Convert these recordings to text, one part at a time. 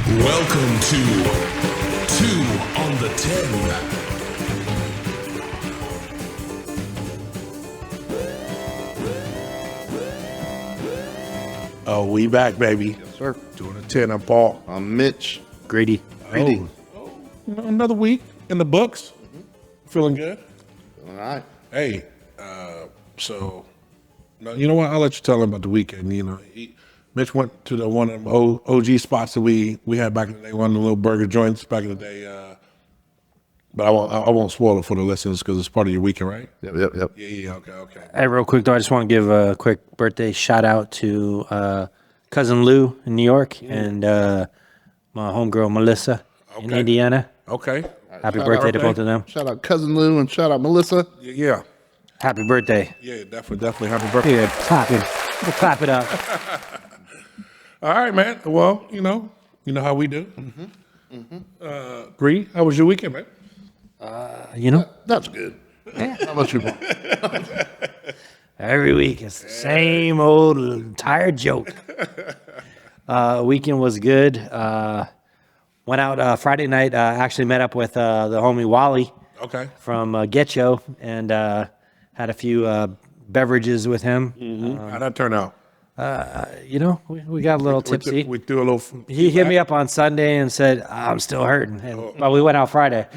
Welcome to 2 on the 10. Oh, we back, baby. Yes, sir. 2 on the 10. I'm Paul. I'm Mitch. Grady. Greedy. Another week in the books. Feeling good. All right. Hey, you know what? I'll let you tell him about the weekend. You know, Mitch went to one of them OG spots that we had back in the day, one of the little burger joints back in the day. But I won't spoil it for the listeners because it's part of your weekend, right? Yep. Yeah. Okay. Hey, real quick though, I just want to give a quick birthday shout out to cousin Lou in New York and my homegirl Melissa in Indiana. Okay. Happy birthday to both of them. Shout out Cousin Lou and shout out Melissa. Yeah. Happy birthday. Yeah, definitely. Happy birthday. Yeah, clap it up. All right, man. Well, you know how we do. Bree, how was your weekend, man? That's good. Yeah. How about you, Paul? Every week it's the same old tired joke. Weekend was good. Went out Friday night. Actually met up with the homie Wally. Okay. From Getcho and had a few beverages with him. How'd that turn out? We got a little tipsy. We threw a little. He hit me up on Sunday and said, I'm still hurting. But we went out Friday.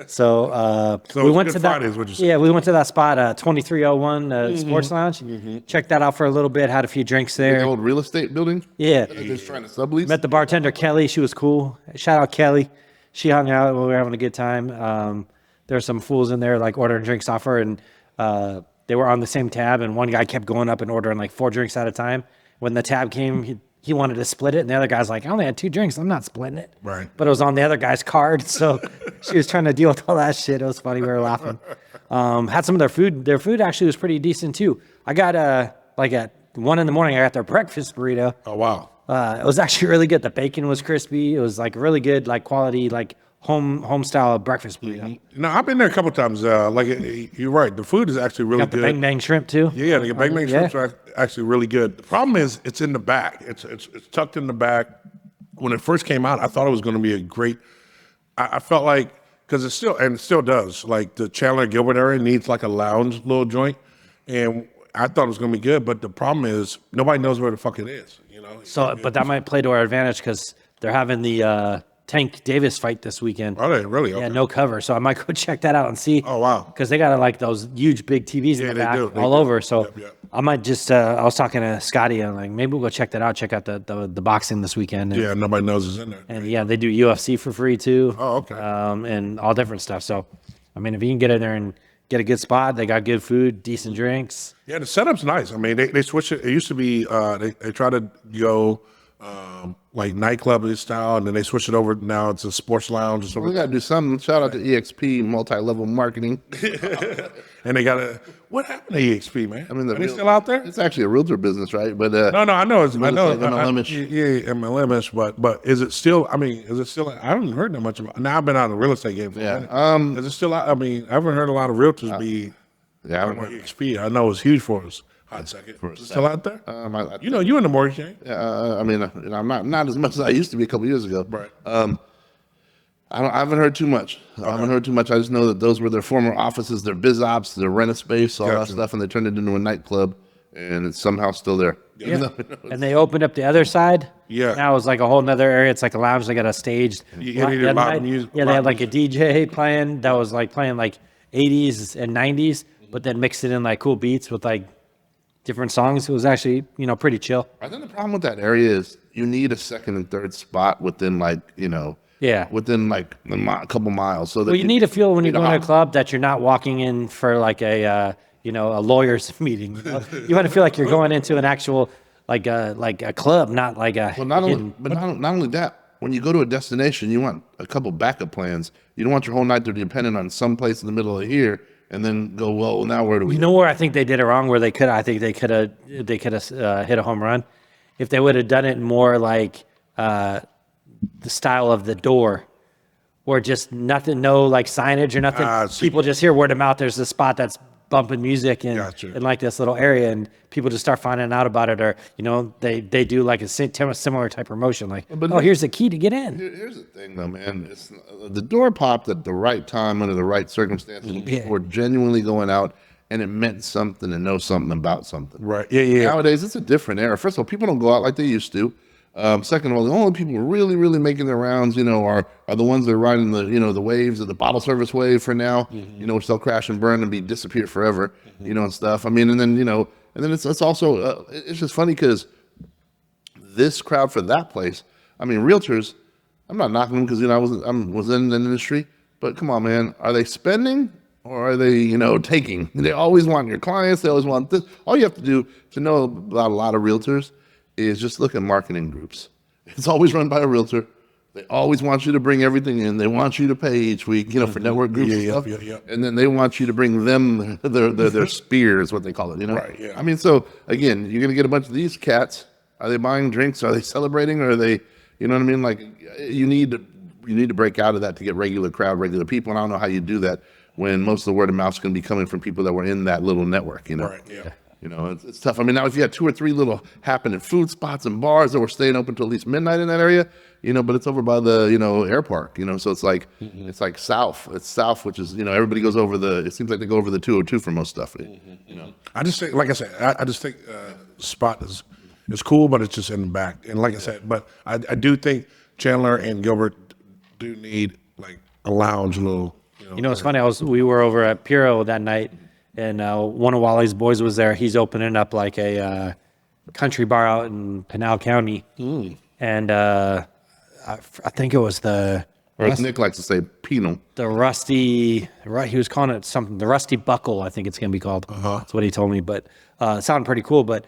So we went to that. Fridays, what'd you say? Yeah, we went to that spot, 2301 Sports Lounge. Checked that out for a little bit. Had a few drinks The there. old real estate building? Yeah. They're just trying to sublease? Met the bartender, Kelly. She was cool. Shout out Kelly. She hung out. We were having a good time. There were some fools in there like ordering drinks off her, and they were on the same tab, and one guy kept going up and ordering like 4 drinks at a time. When the tab came, he wanted to split it, and the other guy's like, I only had 2 drinks. I'm not splitting it. Right. But it was on the other guy's card, so she was trying to deal with all that shit. It was funny. We were laughing. Had some of their food. Their food actually was pretty decent, too. I got, like at 1 a.m, I got their breakfast burrito. Oh, wow. It was actually really good. The bacon was crispy. It was like really good, like quality, like home style breakfast burrito. No, I've been there a couple times. You're right. The food is actually really Got the good. bang bang shrimp too. Yeah, the bang bang shrimps are actually really good. The problem is it's in the back. It's tucked in the back. When it first came out, I thought it was going to be a great. I felt like because it still does. Like the Chandler Gilbert area needs like a lounge little joint, and I thought it was going to be good. But the problem is nobody knows where the fuck it is. You know. So, but that might play to our advantage because they're having the Tank Davis fight this weekend. Are they really? Okay. Yeah, no cover. So I might go check that out and see. Oh wow! Because they got like those huge big TVs in the back all over. So I might just. I was talking to Scotty and like maybe we'll go check that out. Check out the boxing this weekend. And, Yeah, nobody knows it's in there. And yeah, they do UFC for free too. Oh, okay. And all different stuff. So, I mean, if you can get in there and get a good spot, they got good food, decent drinks. Yeah, the setup's nice. I mean, they switched it. It used to be they try to go like nightclub style, and then they switched it over. Now it's a sports lounge or We something. got to do something. Shout out to EXP, multi-level marketing. And they got what happened to EXP, man? I mean, Are they still out there? It's actually a realtor business, right? But No, I know it's I know like MLM-ish. yeah, MLM-ish, but is it still? I mean, is it still? I haven't heard that much about. Now I've been out of the real estate game. For a minute. Is it still? I mean, I haven't heard a lot of realtors be. Yeah, I on haven't heard. EXP. I know it's huge for us. Hot second. Is it still out there? I You in the mortgage game? I mean, I'm not as much as I used to be a couple years ago. Right. I haven't heard too much. I haven't heard too much. I just know that those were their former offices, their biz ops, their rent a space, all that stuff, and they turned it into a nightclub, and it's somehow still there. Yeah. And they opened up the other side. Yeah. Now it's like a whole nother area. It's like a lounge. They got a stage. Yeah, they did live music. Yeah, they had like a DJ playing that was like playing like 80s and 90s, but then mixed it in like cool beats with like different songs. It was actually, pretty chill. I think the problem with that area is you need a second and third spot within within like a couple miles. So that Well, you need to feel when you go to a club that you're not walking in for like a lawyer's meeting. You want to feel like you're going into an actual like a club, not like a. Well, not only that. When you go to a destination, you want a couple backup plans. You don't want your whole night to be dependent on some place in the middle of here, and then go, well, now where do we? You know where I think they did it wrong? Where they could, I think they could have hit a home run if they would have done it more like the style of the door, or just nothing, no like signage or nothing. People just hear word of mouth. There's a spot that's bumping music in Gotcha. in like this little area, and people just start finding out about it, or they do like a similar type promotion, like, But oh, here's the key to get in. Here's the thing, though, man. It's the door popped at the right time under the right circumstances. Yeah. People were genuinely going out, and it meant something to know something about something. Right. Yeah. Nowadays, it's a different era. First of all, people don't go out like they used to. Second of all, the only people really, really making their rounds, are the ones that are riding the, the waves of the bottle service wave for now, which they'll crash and burn and disappear forever, and stuff. I mean, and then it's also, it's just funny because this crowd for that place, I mean, realtors, I'm not knocking them because, I was in the industry, but come on, man, are they spending or are they, taking? They always want your clients. They always want this. All you have to do to know about a lot of realtors is just look at marketing groups. It's always run by a realtor. They always want you to bring everything in. They want you to pay each week, for network groups and stuff. Yeah. And then they want you to bring them their spears, what they call it, Right, yeah. I mean, so again, you're gonna get a bunch of these cats. Are they buying drinks? Are they celebrating? Or are they, you know what I mean? Like you need to break out of that to get regular crowd, regular people. And I don't know how you do that when most of the word of mouth is going to be coming from people that were in that little network, Right. Yeah. It's tough. I mean, now if you had 2 or 3 little happening food spots and bars that were staying open till at least midnight in that area, but it's over by the, air park, so it's like, it's like south. It's south, which is, everybody goes over it seems like they go over the 202 for most stuff, I just think, like I said, I just think spot is cool, but it's just in the back. And like I said, but I do think Chandler and Gilbert do need like a lounge, a little. It's funny. We were over at Piro that night, and one of Wally's boys was there. He's opening up like a country bar out in Pinal County, and I think it was or as Nick likes to say, penal. the Rusty. Right, he was calling it something. The Rusty Buckle, I think it's gonna be called. That's what he told me. But it sounded pretty cool. But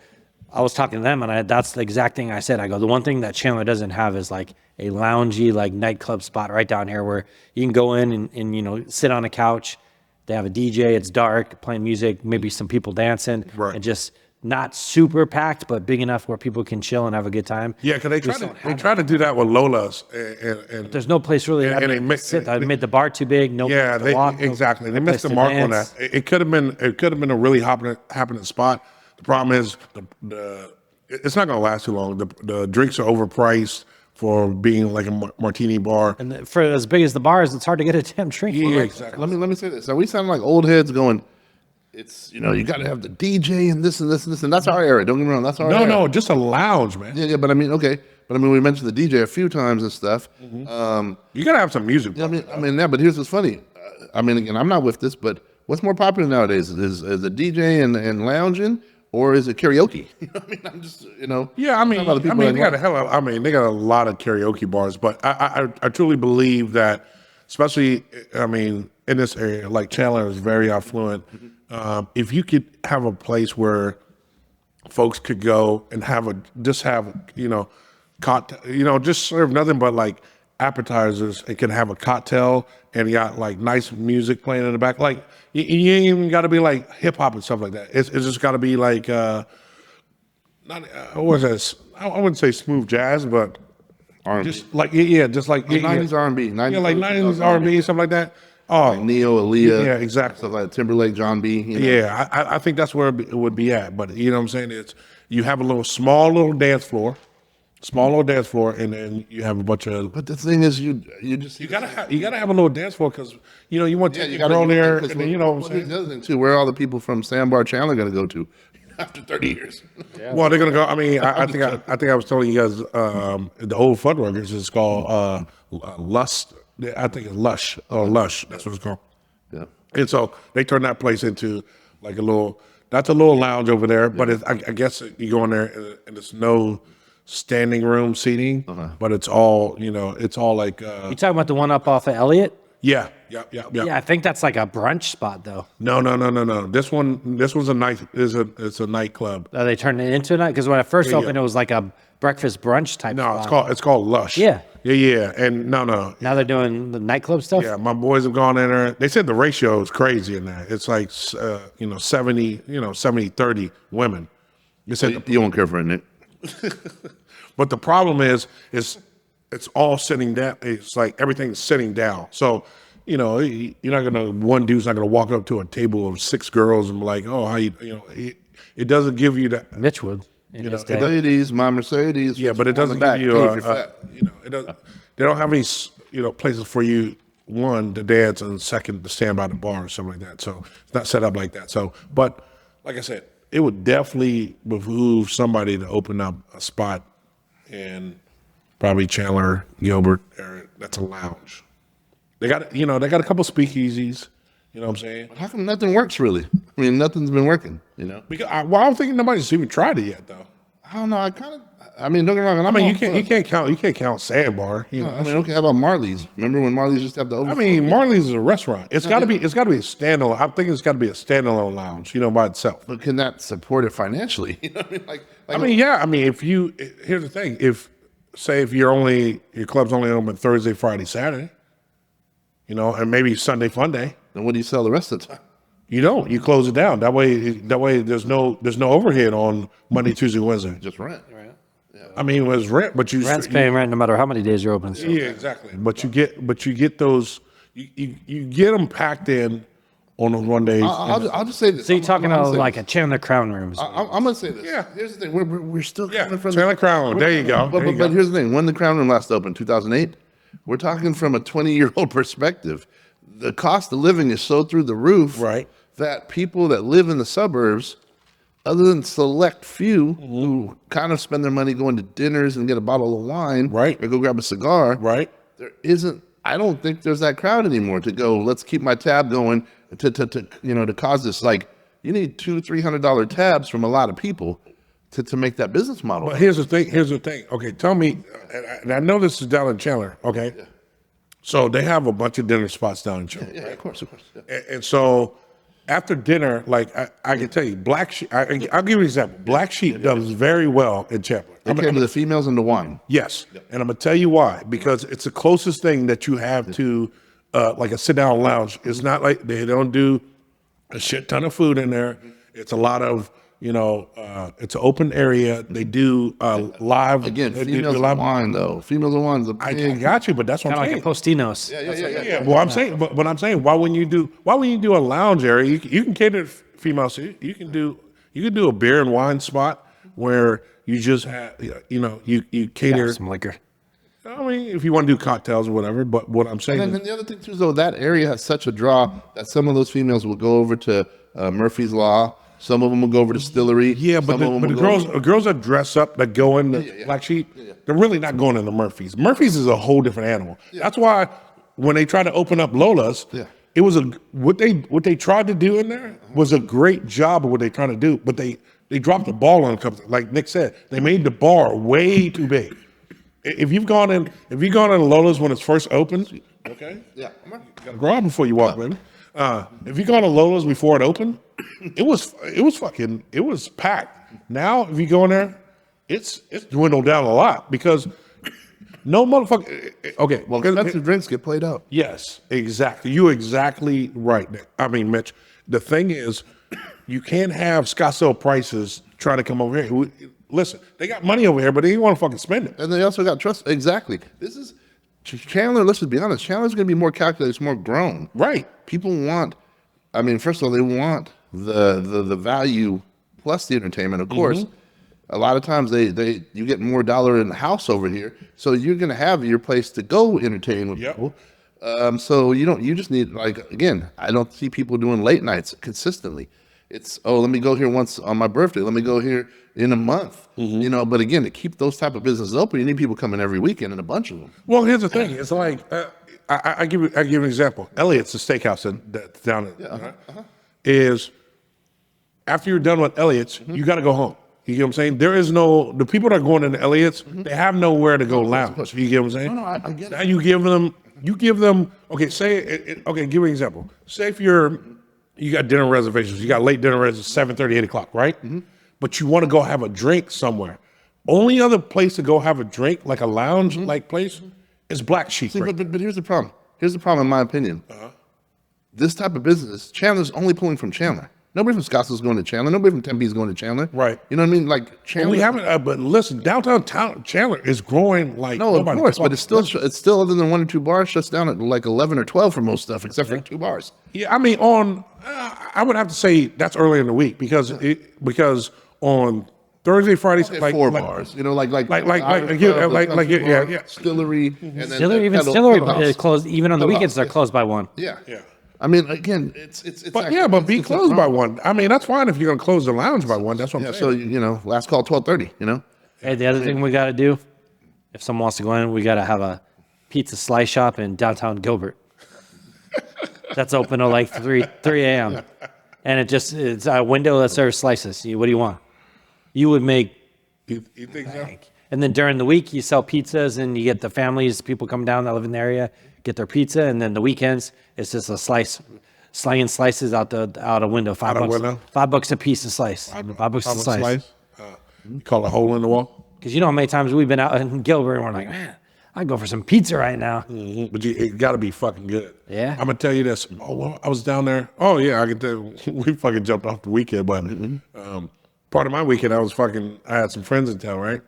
I was talking to them, and that's the exact thing I said. I go, the one thing that Chandler doesn't have is like a loungy, like nightclub spot right down here where you can go in and sit on a couch. They have a DJ. It's dark, playing music, maybe some people dancing, Right. and just not super packed, but big enough where people can chill and have a good time. Yeah, because they try to do that with Lola's, and There's no place really. And they to mix- sit. I made the bar too big. No. yeah, place to walk, no- exactly. They no missed place the to mark on dance. that. It could have been a really happening spot. The problem is it's not going to last too long. The drinks are overpriced for being like a martini bar. And for as big as the bar is, it's hard to get a damn drink. Yeah, exactly. Let me say this. Are we sounding like old heads going, it's, you got to have the DJ and this and this and this. And that's our era. Don't get me wrong. That's our era. No, just a lounge, man. Yeah, but I mean, okay. But I mean, we mentioned the DJ a few times and stuff. You got to have some music. Yeah, yeah, but here's what's funny. I mean, again, I'm not with this, but what's more popular nowadays? Is a DJ and lounging, or is it karaoke? I mean, I'm just, Yeah, I mean, talking about the people they that got they got a lot of karaoke bars, but I truly believe that, especially, I mean, in this area, like Chandler is very affluent. If you could have a place where folks could go and just serve nothing but like appetizers. It can have a cocktail and you got like nice music playing in the back. Like you ain't even got to be like hip hop and stuff like that. It's just got to be like not what was that? I wouldn't say smooth jazz, but R&B. just like just like 90s R&B. Yeah, like 90s R&B stuff like that. Oh, Like Neo, Aaliyah. Yeah, exactly. Stuff like Timberlake, John B. Yeah, I think that's where it would be at. But you know what I'm saying? It's you have a small little dance floor, and then you have a bunch of. But the thing is, you gotta have a little dance floor because you want to take your girl there, and then what I'm saying. Here's the other thing too. Where are all the people from Sandbar Chandler going to go to after 30 years? Well, they're gonna go. I mean, I think I was telling you guys the old Fuddruckers is called Lust. I think it's Lush or Lush. That's what it's called. Yeah. And so they turned that place into like a little. That's a little lounge over there, but I guess you go in there and it's no standing room seating, but it's all it's all like. You talking about the one up off of Elliott? Yeah. Yeah, I think that's like a brunch spot though. No. This one's a night. It's a nightclub. They turned it into a night because when I first opened, it was like a breakfast brunch type. No, spot. it's called Lush. Yeah. Yeah. And no. Now they're doing the nightclub stuff. Yeah, my boys have gone in there. They said the ratio is crazy in there. It's like 70-30 women. They said You won't care for it, Nick. but the problem is it's all sitting down. It's like everything's sitting down. So you're not gonna. One dude's not gonna walk up to a table of 6 girls and be like, "Oh, how you?" It doesn't give you that. Mitch would. In his day. Mercedes, my Mercedes. Yeah, but it doesn't give you. It doesn't. They don't have any, places for you. One, to dance, and second, to stand by the bar or something like that. So it's not set up like that. So, but like I said, it would definitely behoove somebody to open up a spot in probably Chandler, Gilbert area. That's a lounge. They got a couple speakeasies. You know what I'm saying? How come nothing works really? I mean, nothing's been working. Because I don't think nobody's even tried it yet, though. I don't know. I mean, don't get me wrong. I mean, you can't count Sandbar. I mean, okay. How about Marley's? Remember when Marley's used to have the overflow? I mean, Marley's is a restaurant. It's got to be a standalone. I'm thinking it's got to be a standalone lounge, by itself. But can that support it financially? Here's the thing. If your club's only open Thursday, Friday, Saturday, and maybe Sunday fun day, then what do you sell the rest of the time? You close it down. That way there's no overhead on Monday, Tuesday, Wednesday. Just rent. I mean, it was rent, but rent's paying rent no matter how many days you're open. So. Yeah, exactly. But you get those. You get them packed in on those one days. I'll just say this. So you're talking about like a Chandler Crown Rooms. I'm gonna say this. Yeah. Here's the thing. We're still coming from Chandler Crown Room. There you go. But here's the thing. When the Crown Room last opened, 2008, we're talking from a 20-year-old perspective. The cost of living is so through the roof, right, that people that live in the suburbs, other than select few who kind of spend their money going to dinners and get a bottle of wine, right, or go grab a cigar, right, there isn't. I don't think there's that crowd anymore to go. Let's keep my tab going to cause this. Like, you need $200-300 tabs from a lot of people to make that business model. But here's the thing. Okay, tell me, and I know this is down in Chandler. Okay, yeah. So they have a bunch of dinner spots down in Chandler. Yeah, right? Of course. Yeah. And so after dinner, like I can tell you, Black Sheep. I'll give you an example. Black Sheep does very well in Chandler. They came to the females and the wine. Yes, and I'm gonna tell you why. Because it's the closest thing that you have to like a sit down lounge. It's not like they don't do a shit ton of food in there. It's a lot of it's an open area. They do live. Again, females and wine though. Females and wine. I got you, but that's what I'm saying. Like a Postinos. Yeah. Well, I'm saying, but I'm saying, why wouldn't you do a lounge area? You can cater to females. You can do a beer and wine spot where you just have you cater some liquor. I mean, if you want to do cocktails or whatever. But what I'm saying, and then the other thing too is though, that area has such a draw that some of those females will go over to Murphy's Law. Some of them will go over to Distillery. Yeah, but the girls that dress up that go in the Black Sheep, they're really not going into Murphy's. Murphy's is a whole different animal. Yeah. That's why when they tried to open up Lola's, it was what they tried to do in there was a great job of what they tried to do, but they dropped the ball on a couple. Like Nick said, they made the bar way too big. If you've gone in Lola's when it's first opened, okay, you gotta grow up before you walk, baby. If you gone to Lola's before it opened, it was packed. Now, if you go in there, it's dwindled down a lot because no motherfucker. Okay, well, expensive drinks get played out. Yes, exactly. You're exactly right, Nick. I mean, Mitch. The thing is, you can't have Scottsdale prices trying to come over here. Listen, they got money over here, but they didn't want to fucking spend it. And they also got trust. Exactly. This is Chandler. Let's just be honest. Chandler's going to be more calculated. It's more grown. Right. People want. I mean, first of all, they want the value plus the entertainment. Of course, a lot of times you get more dollar in the house over here, so you're going to have your place to go entertain with people. So you just need, like, again, I don't see people doing late nights consistently. It's, let me go here once on my birthday. Let me go here in a month. But again, to keep those type of businesses open, you need people coming every weekend and a bunch of them. Well, here's the thing. It's like, I give you an example. Elliot's, the steakhouse that's down is after you're done with Elliot's, you got to go home. You get what I'm saying? There is the people that are going into Elliot's, they have nowhere to go lounge. You get what I'm saying? No, I get it. Now you give them, okay, give me an example. Say if you got dinner reservations, you got late dinner reservations, 7:30, 8 o'clock, right? But you want to go have a drink somewhere. Only other place to go have a drink, like a lounge-like place, is Black Sheep. See, but here's the problem. Here's the problem, in my opinion. This type of business, Chandler's only pulling from Chandler. Nobody from Scottsdale's going to Chandler. Nobody from Tempe's going to Chandler. Right. You know what I mean? Like And Chandler. we haven't, but listen, downtown Chandler is growing like No, of nobody course, but talks. it's still other than 1 or 2 bars, shuts down at like 11 or 12 for most stuff, except for 2 bars. Yeah, I mean, I would have to say that's early in the week because on Thursday, Fridays, Okay, like 4 like, bars. You know, like yeah, yeah. Stillery, and then Stillery, even Kettle Stillery House. is closed. Even on the Kettle weekends, House, they're yeah. closed by 1. Yeah. Yeah. I mean, again, it's But actually, yeah, but be it's closed by wrong. 1. I mean, that's fine if you're gonna close the lounge by 1. That's what I'm Yeah, saying. so last call 12:30. You know, Hey, the other thing we got to do, if someone wants to go in, we got to have a pizza slice shop in downtown Gilbert. That's open till like 3 a.m. And it's a window that serves slices. What do you want? You would make, You think so? and then during the week you sell pizzas and you get the families, people come down that live in the area, get their pizza, and then the weekends it's just a slinging slices out a window. $5. a window? $5 a piece a slice. $5 a slice. You call a hole in the wall. Because you know how many times we've been out in Gilbert and we're like, man, I'd go for some pizza right now. But it got to be fucking good. Yeah. I'm gonna tell you this. Oh, well, I was down there. Oh yeah, I can tell. We fucking jumped off the weekend, but part of my weekend, I had some friends in town, right?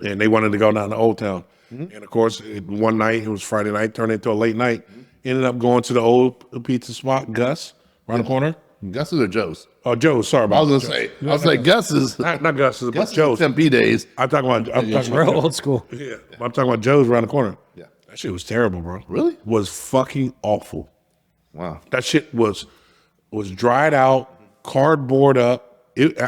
And they wanted to go down to Old Town. And of course, one night it was Friday night, turned into a late night. Ended up going to the old pizza spot, Gus, around the corner. Gus's or Joe's? Oh, Joe's. Sorry I about. was gonna say, Gus's. not Gus's, but Gus's Joe's. Tempe days. I'm talking about. Real old school. Yeah, I'm talking about Joe's around the corner. Yeah. That shit was terrible, bro. Really? Was fucking awful. Wow. That shit was dried out, cardboard up.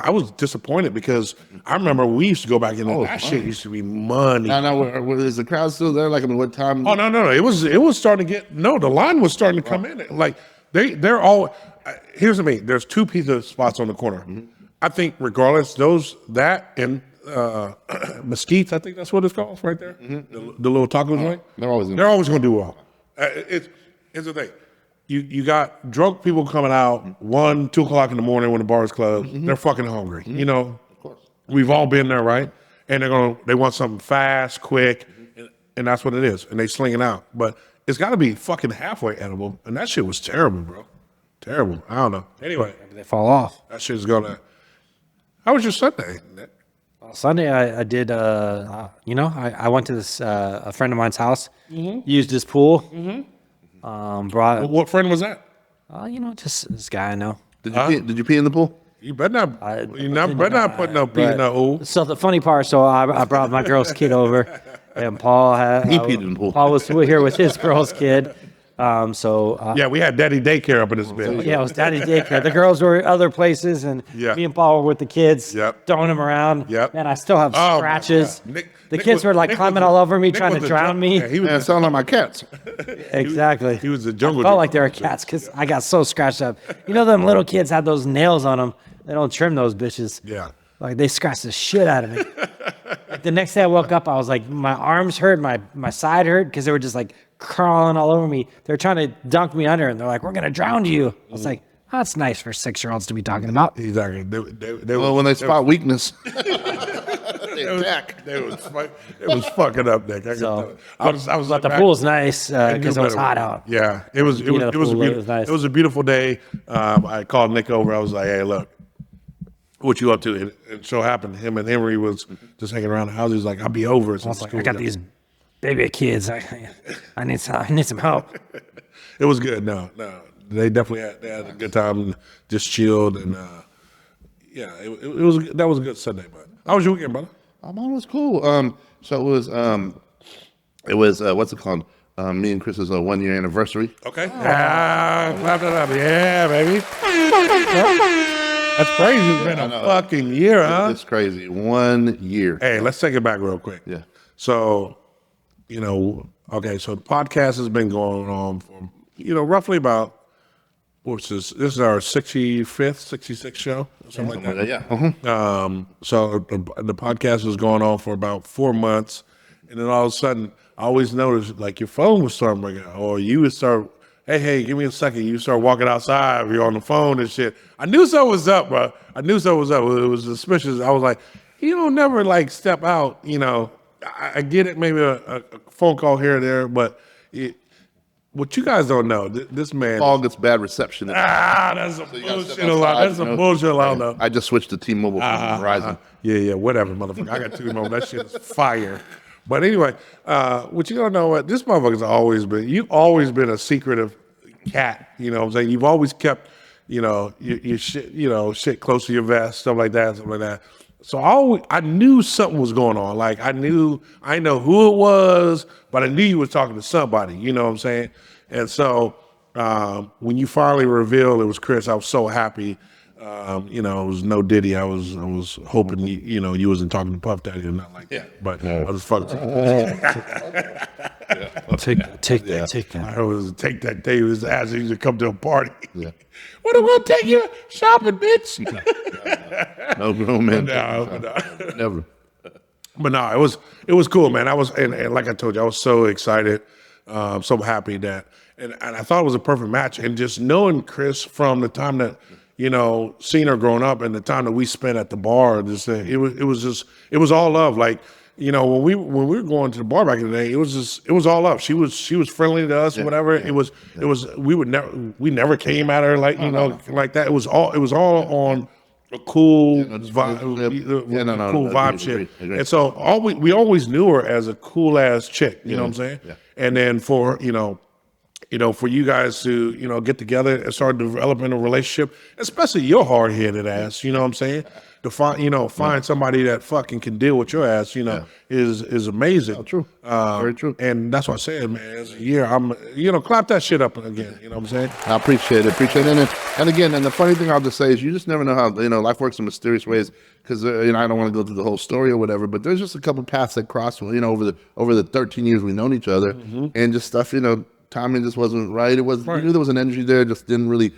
I was disappointed because I remember we used to go back in there. That shit used to be money. Now, is the crowd still there? Like, I mean, what time? Oh no! It was starting to get the line was starting to come in. Like they're all. Here's the thing. There's 2 pizza spots on the corner. I think regardless, that and Mesquite's. I think that's what it's called right there. The little taco joint. They're always going to do well. Here's the thing. You got drunk people coming out 1, 2 o'clock in the morning when the bar is closed. They're fucking hungry. You know, Of course. we've all been there, right? And they want something fast, quick, and that's what it is. And they sling it out. But it's got to be fucking halfway edible. And that shit was terrible, bro. Terrible. I don't know. Anyway, They fall off. that shit's gonna. How was your Sunday? Sunday, I did, I went to this, a friend of mine's house, used his pool, brought, What friend was that? just this guy I know. Did you pee in the pool? You better not. Better not put no pee in that ooh. So the funny part, I brought my girl's kid over, and Paul He peed in the pool. Paul was here with his girl's kid. Yeah, we had daddy daycare up in this bitch. Yeah, it was daddy daycare. The girls were other places, and Yeah. me and Paul were with the kids, Yep. throwing them around. Yep. And I still have Oh, my scratches. God. The kids were like climbing all over me, trying to drown me. Yeah, he was. Man, sound like my cats. Exactly. He was the jungle. Felt like they were cats because I got so scratched up. You know, them little kids have those nails on them. They don't trim those bitches. Yeah. Like they scratched the shit out of me. Like the next day I woke up, I was like, my arms hurt, my side hurt because they were just like crawling all over me. They're trying to dunk me under, and they're like, "We're gonna drown you." I was like, oh, "That's nice for 6-year-olds to be talking about." Exactly. Well, when they spot weakness, they attack. It was fucking up, Nick. I was But the pool's nice because it was hot out. Yeah, it was. It was a beautiful. It was nice. It was a beautiful day. I called Nick over. I was like, "Hey, look, what you up to?" And it so happened him and Henry was just hanging around the house. He was like, "I'll be over." I was like, I got these baby kids. I need some help. It was good. No, they definitely had a good time. Just chilled and yeah, that was a good Sunday. But how was your weekend, brother? Mine was cool. So it was what's it called? Me and Chris's 1-year anniversary. Okay. Clap that up. Yeah, baby. That's crazy. It's been a fucking year, huh? It's crazy. 1 year. Hey, let's take it back real quick. Yeah. So, okay, so the podcast has been going on for, roughly about, this is our 65th, 66th show, something like that. Yeah. Uh-huh. So the podcast was going on for about 4 months, and then all of a sudden, I always noticed like your phone would start ringing, or you would start, hey, give me a second. You start walking outside, you're on the phone and shit. I knew something was up, bro. I knew something was up. It was suspicious. I was like, you don't never like step out, I get it, maybe a phone call here or there, but what you guys don't know, this man. Paul gets bad reception. That's some you gotta bullshit step allowed. outside, That's some you know? bullshit allowed, though. I just switched to T-Mobile from Verizon. Yeah, whatever, motherfucker. I got T-Mobile. That shit is fire. But anyway, what you don't know, what this motherfucker's always been. You've always been a secretive cat. You know what I'm saying? You've always kept, your shit, shit close to your vest, stuff like that. So I knew something was going on. Like I know who it was, but I knew you was talking to somebody. You know what I'm saying? And so when you finally revealed it was Chris, I was so happy. It was no Diddy. I was hoping you wasn't talking to Puff Daddy or nothing like that. But I was fucking. Take that. I was take that day. He was asking you to come to a party. Yeah. What am I gonna take you shopping, bitch? No, man. Never. But no, it was cool, man. I was and like I told you, I was so excited, so happy that and I thought it was a perfect match. And just knowing Chris from the time that seeing her growing up and the time that we spent at the bar, it was all love. Like when we were going to the bar back in the day, it was all love. She was friendly to us, whatever. Yeah. We never came at her like like that. It was all on a cool vibe, cool vibe shit. Agree. And so we always knew her as a cool ass chick. You know what I'm saying? Yeah. And then for for you guys to get together and start developing a relationship, especially your hard headed ass. You know what I'm saying? To find somebody that fucking can deal with your ass, is amazing. Oh, true. Very true. And that's what I said, man. As a year, I'm, clap that shit up again. You know what I'm saying? I appreciate it. And again, and the funny thing I'll just say is you just never know how, life works in mysterious ways because, I don't want to go through the whole story or whatever, but there's just a couple paths that cross, over the 13 years we've known each other and just stuff, timing just wasn't right. It was, you knew there was an energy there, just didn't really,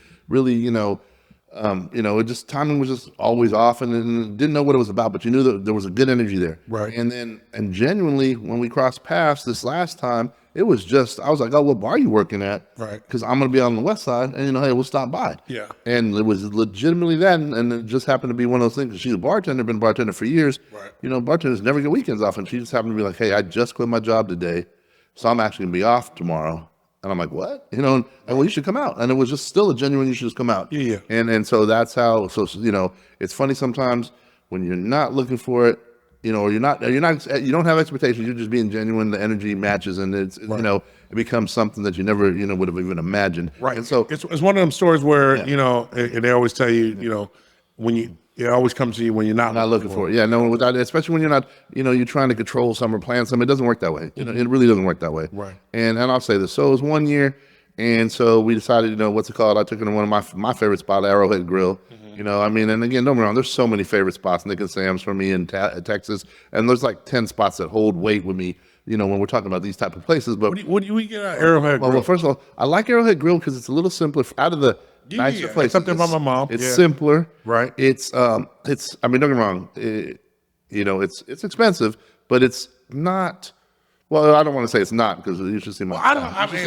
it just timing was just always off and didn't know what it was about, but you knew that there was a good energy there. Right. And genuinely, when we crossed paths this last time, it was just, I was like, oh, what bar are you working at? Right. Because I'm going to be on the west side and, hey, we'll stop by. Yeah. And it was legitimately that. And it just happened to be one of those things. She's a bartender, been a bartender for years. Right. Bartenders never get weekends off. And she just happened to be like, hey, I just quit my job today. So I'm actually going to be off tomorrow. And I'm like, what? And well, you should come out. And it was just still a genuine, you should just come out. Yeah. And so that's how, it's funny sometimes when you're not looking for it, or you don't have expectations, you're just being genuine, the energy matches and it's, it becomes something that you never, would have even imagined. Right. And so it's one of them stories where, and they always tell you, when it always comes to you when you're not looking for it. Yeah, no, without, especially when you're not, you're trying to control some or plan some. It doesn't work that way. It really doesn't work that way. Right. And I'll say this. So it was 1 year, and so we decided, what's it called? I took her to one of my favorite spots, Arrowhead Grill. And again, don't get me wrong. There's so many favorite spots, Nick and Sam's for me in Texas, and there's like 10 spots that hold weight with me. When we're talking about these type of places. But what do we get at Arrowhead Grill? Well, first of all, I like Arrowhead Grill because it's a little simpler. Out of the nicer places, something about my mom. It's simpler, right? It's I mean, don't get me wrong. It's expensive, but it's not. Well, I don't want to say it's not because you should see my.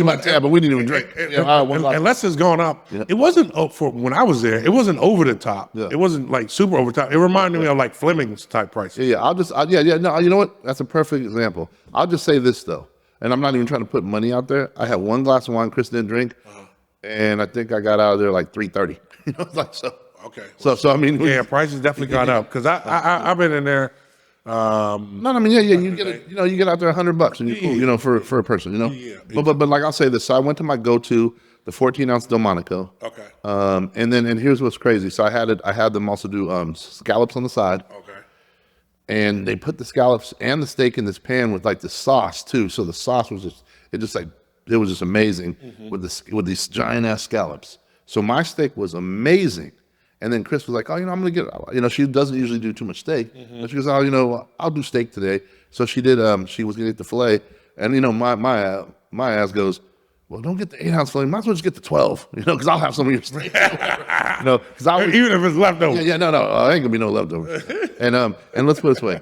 My tab, but we didn't even drink. Unless it's gone up. Yeah. It wasn't for when I was there. It wasn't over the top. Yeah. It wasn't like super over the top. It reminded me of like Fleming's type prices. Yeah. No, you know what? That's a perfect example. I'll just say this though, and I'm not even trying to put money out there. I had one glass of wine Chris didn't drink, and I think I got out of there like $3.30. So. Okay. So I mean, prices definitely gone up because I've been in there. You get out there $100 and you're cool, for a person, Yeah. But like I'll say this, so I went to my go-to, the 14-ounce Delmonico. Okay. And here's what's crazy. So I had them also do scallops on the side. Okay. And they put the scallops and the steak in this pan with like the sauce too. So the sauce was it was just amazing with these giant ass scallops. So my steak was amazing. And then Chris was like, oh, I'm going to get, she doesn't usually do too much steak. But she goes, oh, I'll do steak today. So she did, she was going to get the filet. And, my ass goes, well, don't get the 8-ounce filet. Might as well just get the 12, because I'll have some of your steak. Even if it's leftover. No, I ain't going to be no leftover. And let's put it this way,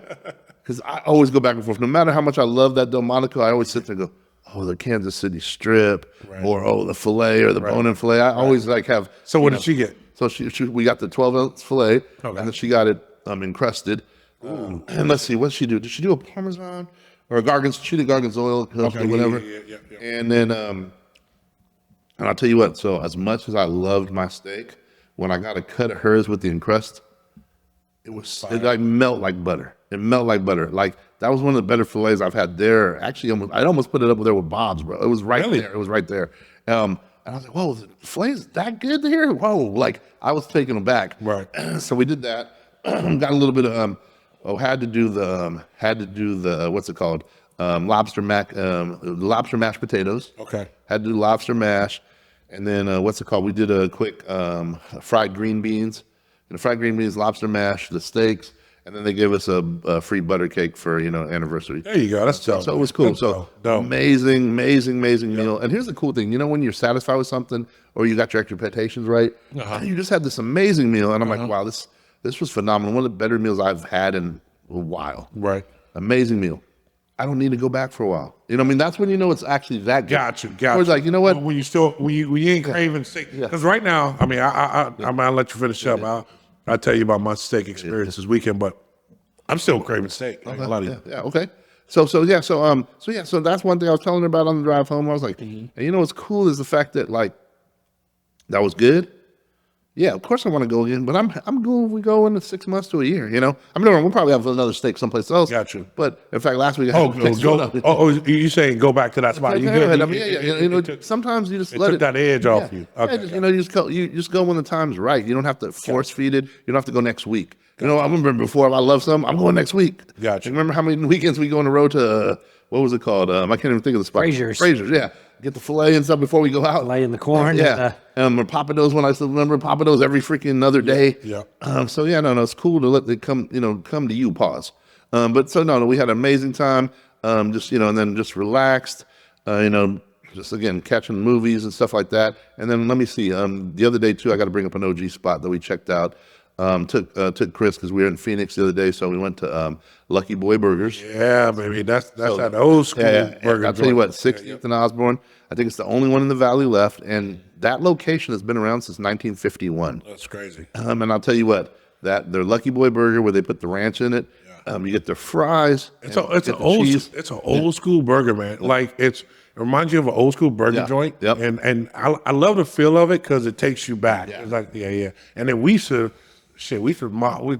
because I always go back and forth. No matter how much I love that Delmonico, I always sit there and go, oh, the Kansas City strip, or the filet or the bone-in filet. I always have. So what did she get? So we got the 12-ounce filet, and then she got it encrusted. And let's see, what did she do? Did she do a Parmesan or a Gargans? She did Gargans oil, or whatever. Yeah. And then And I'll tell you what, so as much as I loved my steak, when I got a cut of hers with the encrust, it like melt like butter. It melt like butter. Like that was one of the better fillets I've had there. Actually, I'd almost put it up there with Bob's, bro. It was right there. It was right there. And I was like, whoa, the fillet's that good here? Whoa, like I was taken aback. Right. So we did that. Got a little bit of had to do the what's it called? Lobster mashed potatoes. Okay. Had to do lobster mash, and then what's it called? We did a quick fried green beans, and the fried green beans, lobster mash, the steaks, and then they gave us a free butter cake for anniversary. There you go. That's dope. So it was cool. That's So dope. amazing meal. And here's the cool thing: when you're satisfied with something, or you got your expectations right, you just had this amazing meal, and I'm like, wow, this was phenomenal. One of the better meals I've had in a while. Right. Amazing meal. I don't need to go back for a while. You know what I mean? That's when you know it's actually that good. Got you. Or it's like, you know what? When you ain't craving steak. Because right now, I mean, I'm gonna let you finish up. I'll tell you about my steak experience this weekend, but I'm still craving steak. Okay. So that's one thing I was telling her about on the drive home. I was like, and what's cool is the fact that like that was good. Yeah, of course I want to go again, but I'm cool if we go in 6 months to a year. I mean, we'll probably have another steak someplace else. Got you. But in fact, last week I had you saying go back to that spot? You good? I mean, sometimes you just let took that edge off you. Okay. You just go when the time's right. You don't have to force feed it. You don't have to go next week. I remember before if I love something, I'm going next week. Gotcha. Remember how many weekends we go on the road to what was it called? I can't even think of the spot. Frazier's, yeah. Get the filet and stuff before we go out. Filet in the corn. Yeah. Papados when I still remember Papados every freaking other day. Yeah. It's cool to let them come to you, pause. We had an amazing time. And then just relaxed, just again, catching movies and stuff like that. And then let me see, the other day too, I got to bring up an OG spot that we checked out. Took Chris because we were in Phoenix the other day, so we went to Lucky Boy Burgers. Yeah, baby, that's that old school burger. I'll tell you what, 60th and Osborne. I think it's the only one in the valley left, and that location has been around since 1951. That's crazy. And I'll tell you what, their Lucky Boy Burger where they put the ranch in it. You get their fries. It's an old school burger, man. Like it reminds you of an old school burger joint. Yep. And I love the feel of it because it takes you back. Yeah. It's like and then we'd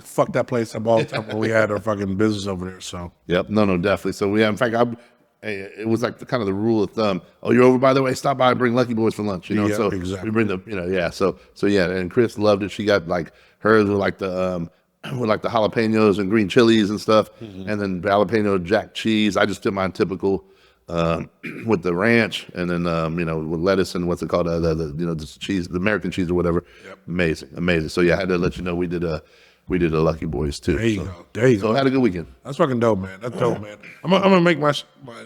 fuck that place up all the time when we had our fucking business over there. So yep, no, definitely. So in fact, it was like kind of the rule of thumb. Oh, you're over by the way, stop by and bring Lucky Boys for lunch. So exactly. We bring and Chris loved it. She got like hers with like the jalapenos and green chilies and stuff, and then jalapeno jack cheese. I just did mine typical with the ranch, and then with lettuce and what's it called, the cheese, the American cheese or whatever. Yep. Amazing. So I had to let you know we did a Lucky Boys too. There you go. So I had a good weekend. That's fucking dope, man. That's dope, man. I'm gonna make my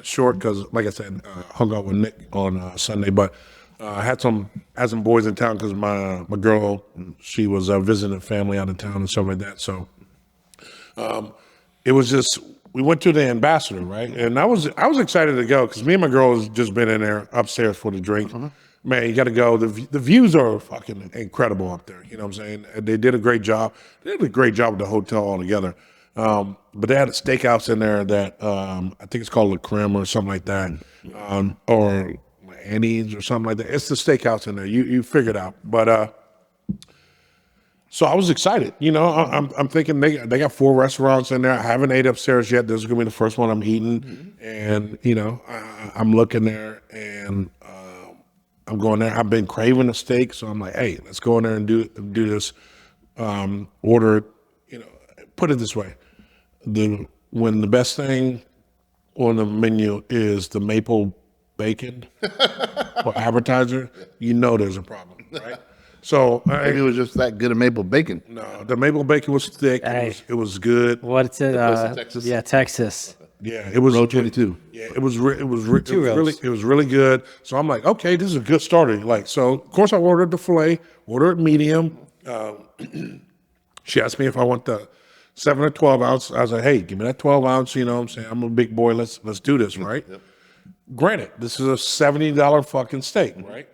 short because, like I said, hung out with Nick on Sunday, but I had some boys in town because my girl, she was visiting family out of town and stuff like that. So it was just, we went to the Ambassador, right? And I was excited to go because me and my girl has just been in there upstairs for the drink. Man, you got to go. The views are fucking incredible up there. You know what I'm saying? They did a great job. They did a great job with the hotel altogether. But they had a steakhouse in there that I think it's called La Creme or something like that, or Annie's or something like that. It's the steakhouse in there. You figure it out. But so I was excited. I'm thinking they got 4 restaurants in there. I haven't ate upstairs yet. This is gonna be the first one I'm eating, and I'm looking there and I'm going there. I've been craving a steak, so I'm like, hey, let's go in there and do this. Order, put it this way: when the best thing on the menu is the maple bacon or appetizer, there's a problem, right? So maybe it was just that good of maple bacon. No, the maple bacon was thick. Hey. It was good. What's it? Texas? Yeah, Texas. Yeah, it was Road 22. Yeah, it was really good. So I'm like, okay, this is a good starter. So of course I ordered the filet, ordered medium. She asked me if I want the 7 or 12 ounce. I was like, hey, give me that 12 ounce. You know what I'm saying? I'm a big boy. Let's do this, right? Yep. Granted, this is a $70 fucking steak, right?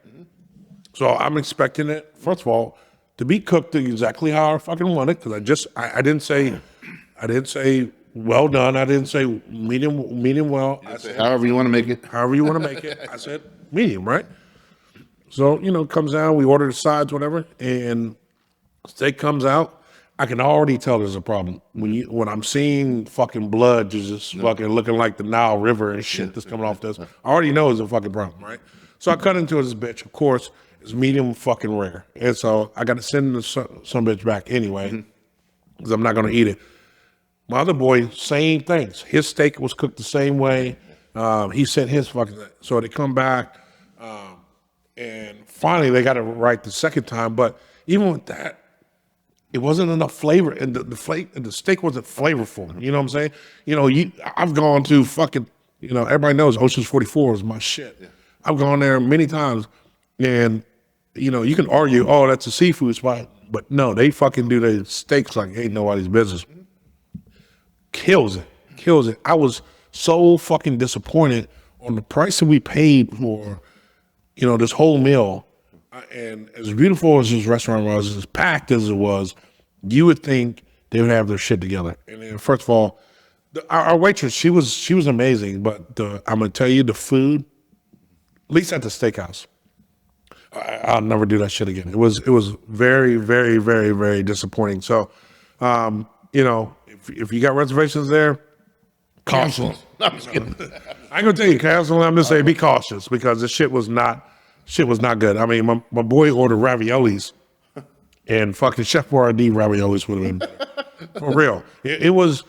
So I'm expecting it, first of all, to be cooked exactly how I fucking want it, because I didn't say well done. I didn't say medium well. I said however you want to make it. However you want to make it. I said medium, right? So, comes out, we order the sides, whatever, and steak comes out. I can already tell there's a problem. When I'm seeing fucking blood just fucking looking like the Nile River and shit that's coming off this, I already know it's a fucking problem, right? So I cut into this bitch. Of course, it's medium fucking rare. And so I got to send the some bitch back anyway because I'm not going to eat it. My other boy, same things. His steak was cooked the same way. He sent his fucking thing. So they come back, and finally they got it right the second time. But even with that, it wasn't enough flavor, and the steak wasn't flavorful. You know what I'm saying? I've gone to fucking, everybody knows Ocean's 44 is my shit. Yeah. I've gone there many times, and you can argue, oh, that's a seafood spot, but no, they fucking do their steaks like ain't nobody's business. Kills it. I was so fucking disappointed on the price that we paid for, this whole meal. And as beautiful as this restaurant was, as packed as it was, you would think they would have their shit together. And then, first of all, our waitress, she was amazing. But I'm gonna tell you, the food, at least at the steakhouse, I'll never do that shit again. It was very, very, very, very disappointing. So, if you got reservations there, cautious. No, I'm just kidding. I ain't gonna tell you cancel. I'm just saying be cautious because this shit was not good. I mean, my boy ordered raviolis, and fucking Chef Boyardee raviolis would have been better. For real. It was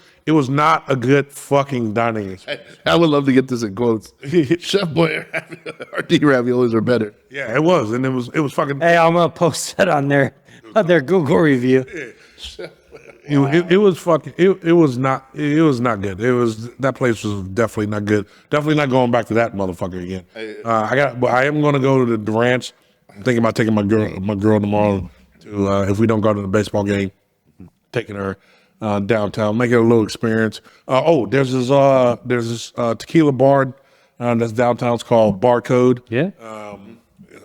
not a good fucking dining experience. I would love to get this in quotes. Chef Boyardee raviolis are better. Yeah, it was, and it was fucking. Hey, I'm gonna post that on their Google review. It was fucking. It was not good. That place was definitely not good. Definitely not going back to that motherfucker again. But I am going to go to the ranch. I'm thinking about taking my girl tomorrow to if we don't go to the baseball game, taking her downtown, make it a little experience. There's this tequila bar that's downtown. It's called Barcode. Yeah.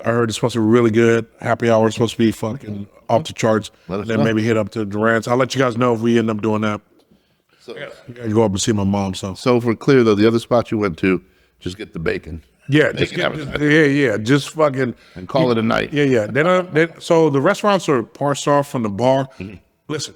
I heard it's supposed to be really good. Happy hour is supposed to be fucking off the charts. Then maybe hit up to Durant's. I'll let you guys know if we end up doing that. So I gotta go up and see my mom. So if we're clear though, the other spot you went to, just get the bacon. Yeah, just fucking and call it a night. Yeah. So the restaurants are parsed off from the bar. Mm-hmm. Listen,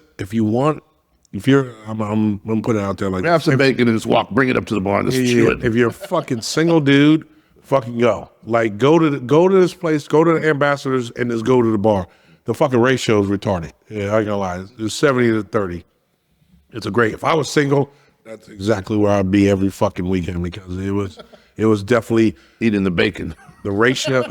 I'm gonna put it out there like have some bacon and just bring it up to the bar and just chew it. If you're a fucking single dude, fucking go. Like go to this place, go to the Ambassadors, and just go to the bar. The fucking ratio is retarded. Yeah, I ain't gonna lie. It's 70 to 30. It's a great. If I was single, that's exactly where I'd be every fucking weekend because it was definitely eating the bacon. The ratio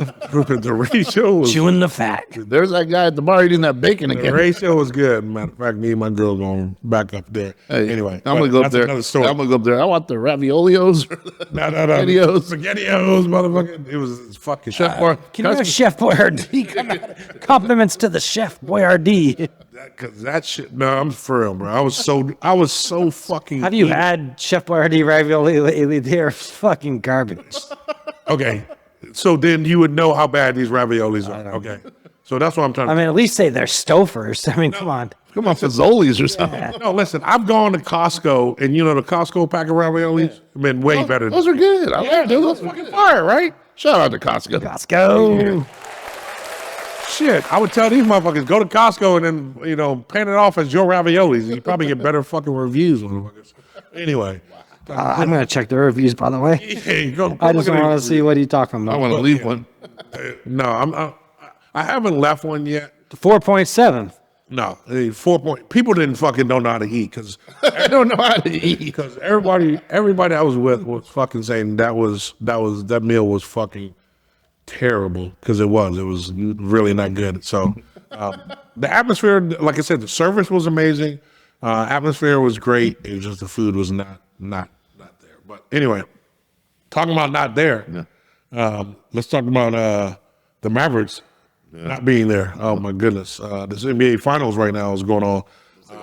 was chewing the fat. There's that guy at the bar eating that bacon again. The ratio was good. Matter of fact, me and my girl going back up there. Hey, anyway, I'm gonna go up there. Another story. I'm gonna go up there. I want the raviolios. No. Spaghettios, motherfucker. It was fucking Chef Boyardee. Can you have Chef Boyardee? Compliments to the Chef Boyardee. Cause that shit. No, I'm for real, bro. I was so fucking. Have you had Chef Boyardee ravioli lately? They're fucking garbage. Okay. So then you would know how bad these raviolis are. Okay. So that's what I'm trying to at least say they're Stofers. Come on. Come on, Fazoli's or something. Yeah. No, listen, I've gone to Costco, and the Costco pack of raviolis have been way better. Those are good. I like those. Those fucking fire, right? Shout out to Costco. Costco. Shit, I would tell these motherfuckers, go to Costco and then, pan it off as your raviolis. You probably get better fucking reviews, motherfuckers. Anyway. I'm going to check the reviews, by the way. Go I just want to see what you're talking about. I want to leave one. No, I haven't left one yet. 4.7. No, 4 point. People don't know how to eat because I don't know how to eat. Because everybody I was with was fucking saying that meal was fucking terrible because it was really not good. So the atmosphere, like I said, the service was amazing. Atmosphere was great. It was just the food was not there. But anyway, talking about not there. Yeah. Let's talk about the Mavericks not being there. Oh my goodness, this NBA Finals right now is going on.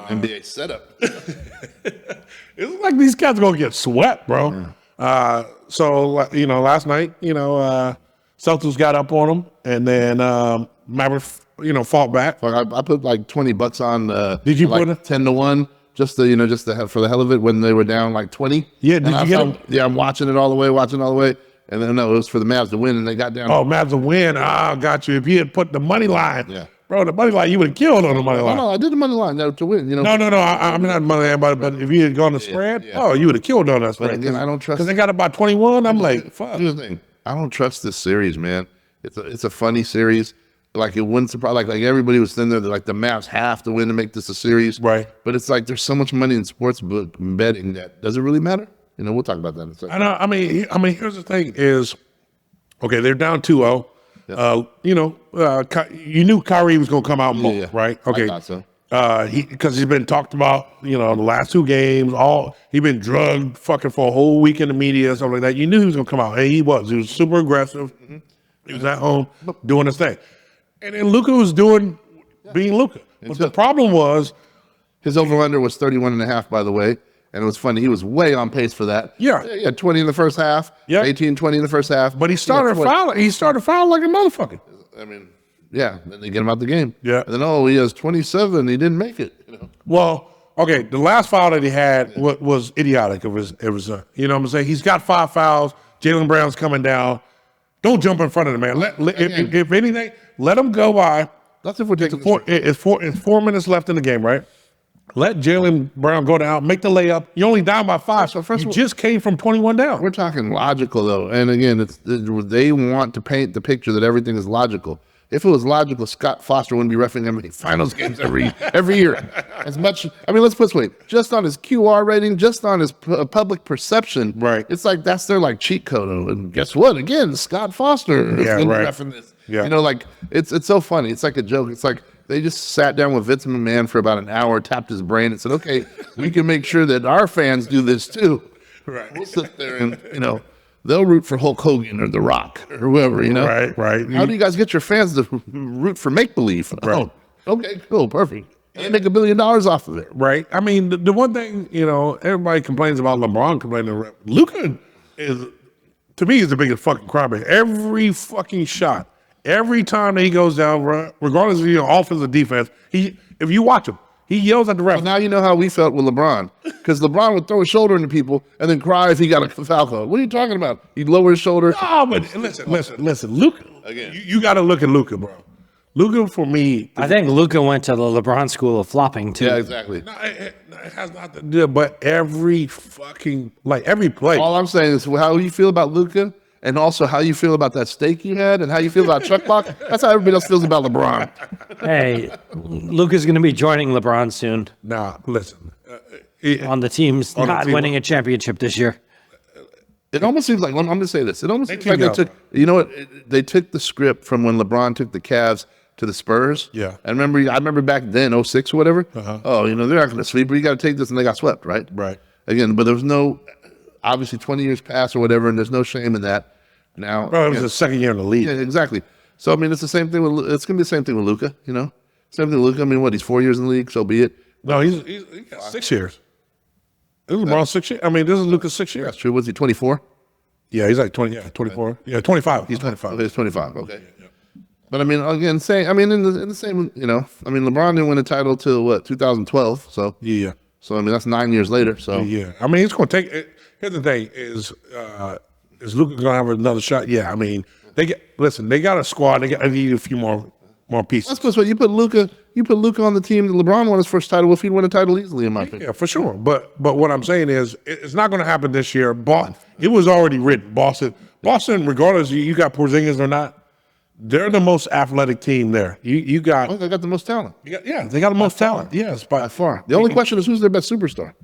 NBA setup. It's like these cats gonna get swept, bro. Yeah. So last night, Celtics got up on them, and then Mavericks, fought back. I put like $20 on. Did you like put 10-1 just to have for the hell of it when they were down like 20? Yeah. Did you get them? Yeah, I'm watching it all the way, And then no, it was for the Mavs to win, and they got down. Oh, Mavs to win. Ah, got you. If he had put the money line, Yeah. bro, the money line, you would have killed on the money line. No, I did the money line to win. You know, No. I'm not money line, but if you had gone to spread, oh, you would have killed on that spread. again, I don't trust- because they got about 21. I'm like, fuck. Here's the thing. I don't trust this series, man. It's a funny series. Like it wouldn't surprise. Like everybody was in there. Like the Mavs have to win to make this a series, Right. But it's like there's so much money in sports book betting that does it really matter? You know, we'll talk about that in a second. I know. I mean, here's the thing: is okay. They're down 2-0. You knew Kyrie was going to come out more, right? Okay. I thought so. Because he's been talked about, the last 2 games. He been drugged fucking for a whole week in the media, something like that. You knew he was going to come out, and he was. He was super aggressive. He was at home doing his thing, and then Luka was being Luka. But the problem was his over/under was 31.5, by the way. And it was funny. He was way on pace for that. Yeah. He had 20 in the first half. Yeah. 18, 20 in the first half. But he started fouling. He started fouling like a motherfucker. I mean, yeah. Then they get him out the game. Yeah. And then, he has 27. He didn't make it. Well, okay. The last foul that he had was idiotic. It was. You know what I'm saying? He's got 5 fouls. Jaylen Brown's coming down. Don't jump in front of the man. If anything, let him go by. That's if we're taking It's 4 minutes left in the game, right? Let Jaylen Brown go down, make the layup. You're only down by 5. So first you of all, just came from 21 down. We're talking logical, though. And again, they want to paint the picture that everything is logical. If it was logical, Scott Foster wouldn't be refereeing him in finals games every year. As much, let's put it this way: just on his QR rating, just on his public perception, right? It's like that's their cheat code. And guess what? Again, Scott Foster is right. refereeing this. Yeah, it's so funny. It's like a joke. It's like they just sat down with Vince McMahon for about an hour, tapped his brain, and said, "Okay, we can make sure that our fans do this too." Right. We'll sit there and they'll root for Hulk Hogan or The Rock or whoever, Right. How do you guys get your fans to root for make-believe? Right. Oh, okay, cool, perfect. And they make $1 billion off of it. Right. I mean, the one thing, everybody complains about LeBron complaining. Luka to me, is the biggest fucking crybaby. Every fucking shot, every time that he goes down, regardless of offense or defense, if you watch him, he yells at the ref. Well, now you know how we felt with LeBron. Because LeBron would throw his shoulder into people and then cry if he got a foul call. What are you talking about? He'd lower his shoulder. No, but listen. Luka, again, you got to look at Luka, bro. Luka, for me, I think Luka went to the LeBron school of flopping too. Yeah, exactly. no, it has not to do. But every fucking every play. All I'm saying is how you feel about Luka, and also how you feel about that steak you had, and how you feel about Chuck Block. That's how everybody else feels about LeBron. Hey, Luka's going to be joining LeBron soon Now, listen. on the teams not winning a championship this year. It almost seems like, I'm going to say this. It almost seems like teamed they up. took, they took the script from when LeBron took the Cavs to the Spurs. Yeah. I remember back then, 06 or whatever. Oh, they're not going to sweep, but you got to take this, and they got swept, right? Right. Again, but there was no, obviously 20 years passed or whatever, and there's no shame in that. Now, Bro, it was the second year in the league. yeah, exactly. So, it's the same thing it's going to be the same thing with Luka, Same thing with Luka. He's 4 years in the league, so be it. No, he got 6 years. This is LeBron 6 years. This is Luka's 6 years. That's true. Was he 24? Yeah, he's like 20, 24. Yeah, 25. He's 25. He's 25. Okay. But again, in the same, LeBron didn't win a title till 2012. So Yeah. So that's 9 years later. So Yeah. It's going to take. Here's the thing: is Luka going to have another shot? Yeah. They got a squad. They need a few more pieces. that's what you put Luka. You put Luka on the team that LeBron won his first title. If he'd win a title easily, in my opinion. Yeah, for sure. But what I'm saying is, it's not going to happen this year. It was already written. Boston, regardless you got Porzingis or not, they're the most athletic team there. You got. They got the most talent they got the most talent. Yes, by far. The only question is who's their best superstar.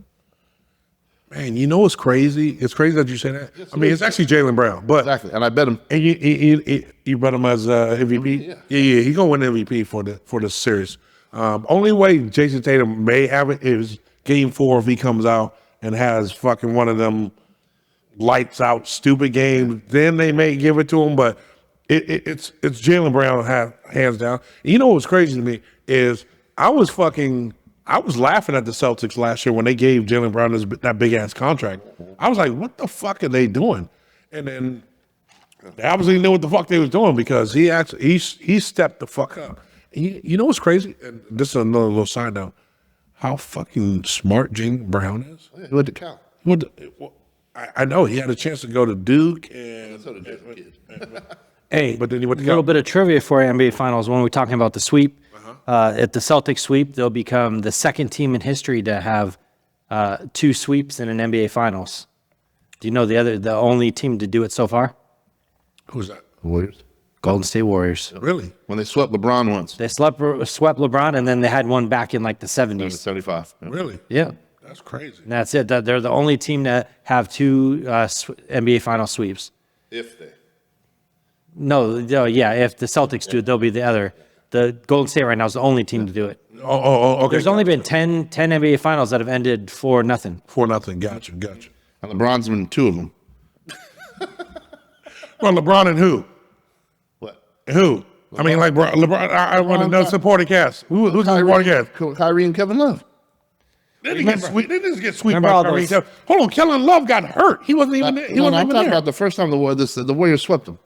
Man, what's crazy? It's crazy that you say that. It's actually Jaylen Brown, but Exactly, and I bet him. and you bet him as MVP. Yeah, he's gonna win MVP for the series. Only way Jason Tatum may have it is Game 4 if he comes out and has fucking one of them lights out stupid games. Then they may give it to him, but it's Jaylen Brown hands down. You know what's crazy to me is I was laughing at the Celtics last year when they gave Jaylen Brown that big ass contract. I was like, what the fuck are they doing? And then they obviously knew what the fuck they was doing because he stepped the fuck up. You know what's crazy? And this is another little side note. How fucking smart Jaylen Brown is. He went to Cal. I know he had a chance to go to Duke and So did you as a kid. Hey, But then you went a to little college. bit of trivia for NBA Finals when we're talking about the sweep. At the Celtics sweep, they'll become the second team in history to have 2 sweeps in an NBA Finals. Do you know the only team to do it so far? Who's that? Warriors. Golden State Warriors. Really? When they swept LeBron once. They swept LeBron, and then they had one back in like the 70s. 75. Really? Yeah. That's crazy. And that's it. They're the only team to have 2 NBA Final sweeps. If they. No, yeah. If the Celtics do it, they'll be the other. The Golden State right now is the only team to do it. Okay. There's only been 10 NBA Finals that have ended 4-0. 4-0. Gotcha. And LeBron's been 2 of them. Well, LeBron and who? What? Who? I mean, like LeBron. I want to know supporting cast. Who's the supporting cast? Kyrie and Kevin Love. They didn't get swept Remember by all Kyrie. those- Hold on, Kellen Love got hurt. He wasn't even there. He I'm wasn't even talking there. about the first time the Warriors swept them.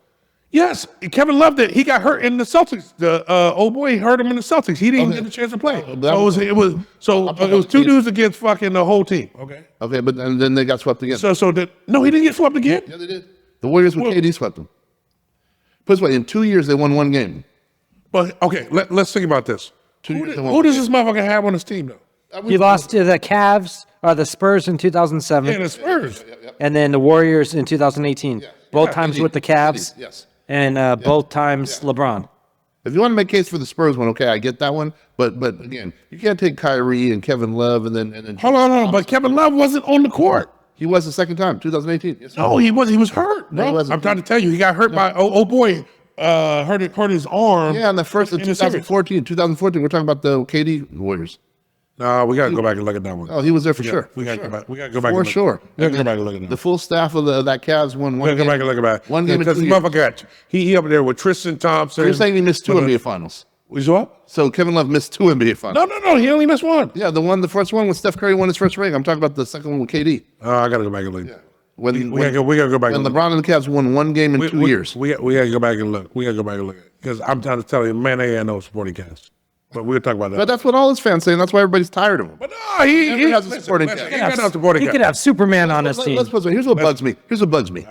Yes, Kevin Love did. He got hurt in the Celtics. The old boy hurt him in the Celtics. He didn't Okay. get a chance to play. that It was talking 2 about the dudes against fucking the whole team. Okay. Okay, but and then they got swept again. No, he didn't get swept again. Yeah, they did. The Warriors with KD swept them. Put it this way, in 2 years they won 1 game. But okay, let's think about this. 2 years they won. Who does this motherfucker have on his team though? He lost to the Cavs or the Spurs in 2007, Yeah, the Spurs. and then the Warriors in 2018. Both times KD. with the Cavs, Yes. and both times LeBron. If you want to make case for the Spurs one, okay, I get that one. But again, you can't take Kyrie and Kevin Love and then Hold on. But Kevin Love wasn't on the court. he was the second time, 2018. Yes, No, he was. He was hurt, bro. he wasn't. I'm trying to tell you, he got hurt by old boy. Hurt his arm. Yeah, in the first of in the series. 2014, we're talking about the KD Warriors. No, we gotta go back and look at that one. Oh, he was there for sure. We gotta go back. We gotta go back. For and look. sure. We gotta go back and look at that. The full staff of that Cavs won We one gotta go game. back and look at that. One game in because 2 the years. motherfucker got he up there with Tristan Thompson. You're saying he missed 2 NBA finals. Was what? So Kevin Love missed 2 NBA finals. No. He only missed one. Yeah, the first one when Steph Curry won his first ring. I'm talking about the second one with KD. I gotta go back and look. When We gotta go back. when and look. LeBron and the Cavs won 1 game in 2 years. We gotta go back and look. We gotta go back and look because I'm trying to tell you, man, they ain't no supporting cast. But we'll talk about that. But that's what all his fans say, and that's why everybody's tired of him. But no, he Never has a supporting cast. He got no supporting He cast. could have Superman on his team. Let's put it. Here's what bugs me.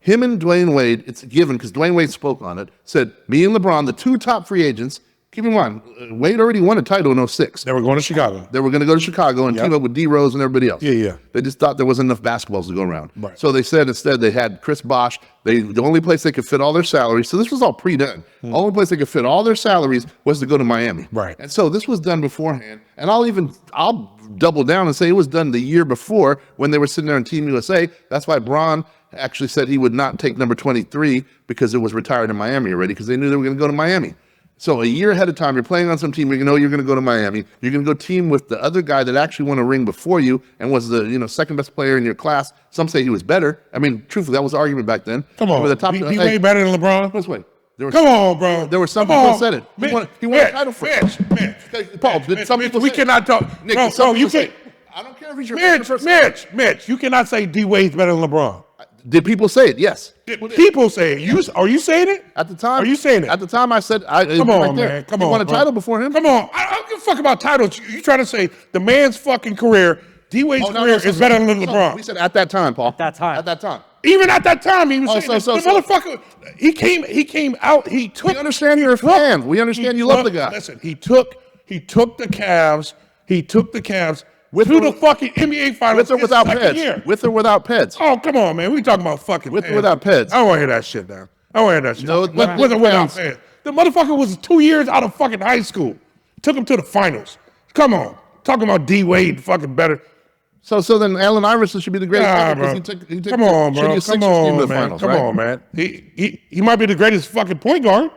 Him and Dwayne Wade, it's a given because Dwayne Wade spoke on it, said, me and LeBron, the 2 top free agents, keep in mind, Wade already won a title in 06. They were going to Chicago. They were going to go to Chicago and team up with D Rose and everybody else. Yeah. They just thought there wasn't enough basketballs to go around. Right. So they said instead they had Chris Bosh. The only place they could fit all their salaries. So this was all pre-done. Only place they could fit all their salaries was to go to Miami. Right. And so this was done beforehand. And I'll double down and say it was done the year before when they were sitting there on Team USA. That's why Bron actually said he would not take number 23 because it was retired in Miami already because they knew they were going to go to Miami. So a year ahead of time, you're playing on some team, you know you're going to go to Miami. You're going to go team with the other guy that actually won a ring before you and was the second best player in your class. Some say he was better. I mean, truthfully, that was the argument back then. Come on, They were the top. he way better than LeBron. Let's wait. Come on, bro. There were some Come people on. that said it. He won a title for it. Mitch. Paul, did some people we say it? cannot talk. Nick, Bro, did some you people say can't. it? I don't care if he's your favorite person. Mitch, you cannot say D Wade's better than LeBron. Did people say it? Yes. People say it. Are you saying it? At the time. Are you saying it? At the time, I said, Come right on, there. man. Come He on. won a bro. title before him. Come on. I don't give a fuck about titles. You trying to say the man's fucking career, D Wade's career is better than LeBron. We said at that time, Paul. that time. At that time. Even at that time, he was saying this. so- The motherfucker, he came out, he took. We understand you're a fan. We understand you love the guy. Listen, he took the Cavs, to the fucking NBA Finals With or without his second Peds. year. With or without Peds. Oh, come on, man. We talking about fucking With or Peds. without Peds. I don't want to hear that shit now. I don't want to hear that shit. No, with no, or without pounds. Peds. The motherfucker was 2 years out of fucking high school. Took him to the finals. Come on. Talking about D Wade fucking better. So then Allen Iverson should be the greatest. Nah, player bro. because he took Come on, the bro. shittiest Come Sixers team to on, the man. finals, Come right? on, man. He might be the greatest fucking point guard.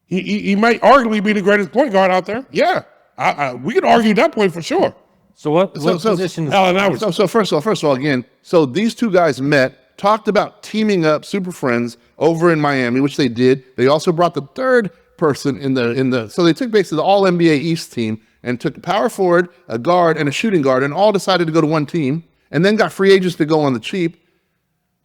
He might arguably be the greatest point guard out there. Yeah. We could argue that point for sure. So what position? Allen Iverson. So first of all, again, so these two guys met, talked about teaming up, super friends over in Miami, which they did. They also brought the third person in the. So they took basically the All NBA East team and took a power forward, a guard, and a shooting guard, and all decided to go to one team, and then got free agents to go on the cheap.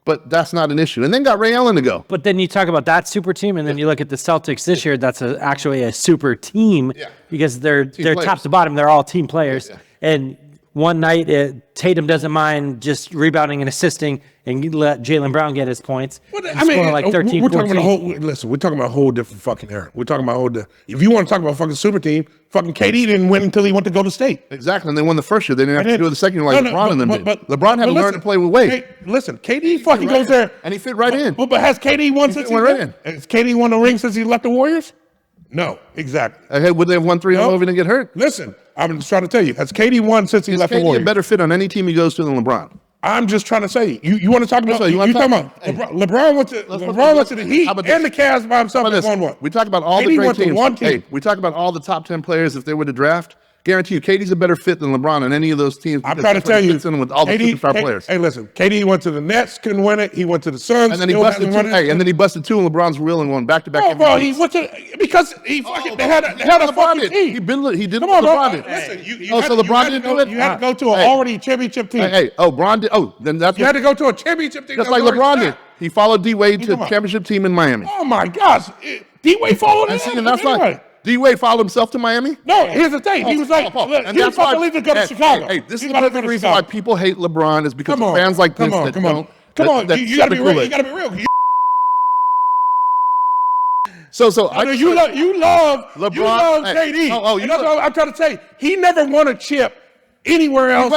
But that's not an issue. And then got Ray Allen to go. But then you talk about that super team, and then you look at the Celtics this year. That's actually a super team because they're players. top to bottom. They're all team players. Yeah. And one night Tatum doesn't mind just rebounding and assisting and let Jaylen Brown get his points. I mean, like 13, we're talking 14. about we're talking about a whole different fucking era. We're talking about if you want to talk about fucking super team, fucking KD didn't win until he went to Golden State. Exactly, and they won the first year. They didn't have to do it the second year like LeBron and them did. But LeBron had to learn to play with Wade. Hey, listen, KD fucking goes there. And he fit right in. But has KD won since he went right in. Has KD won the ring since he left the Warriors? No, exactly. Hey, would they have won 3-0 if he didn't get hurt? Listen, I'm just trying to tell you, has KD won since he left the KD Warriors? a better fit on any team he goes to than LeBron? I'm just trying to say, you want to talk about, you talking about hey, LeBron went to the Heat and the Cavs by himself and won one. We talk about all KD the great went to teams. one team. Hey, we talk about all the top 10 players if they were to draft. Guarantee you, KD's a better fit than LeBron on any of those teams. I'm trying to tell you, fits in with all the superstar players. Hey, listen, KD went to the Nets, couldn't win it. He went to the Suns, and then he busted two. Hey, and then he busted two in LeBron's wheel and won back-to-back. Oh, bro, he went to because he fucking they had a fucking team. He did. Come on, bro. LeBron did. Listen, so LeBron didn't do it. You had to go to an already championship team. Bron did. Oh, then that's you had to go to a championship team. Just like LeBron did. He followed D Wade to championship team in Miami. Oh my gosh, D Wade followed him. And that's why D Wade followed himself to Miami. No, here's the thing. He was like, and he was about to leave to go to Chicago. Hey, this is the perfect reason why people hate LeBron is because of fans like this that don't. Come on, you gotta be real. You gotta be real. So you love LeBron. You love KD. And that's what I'm trying to say. He never won a chip anywhere else.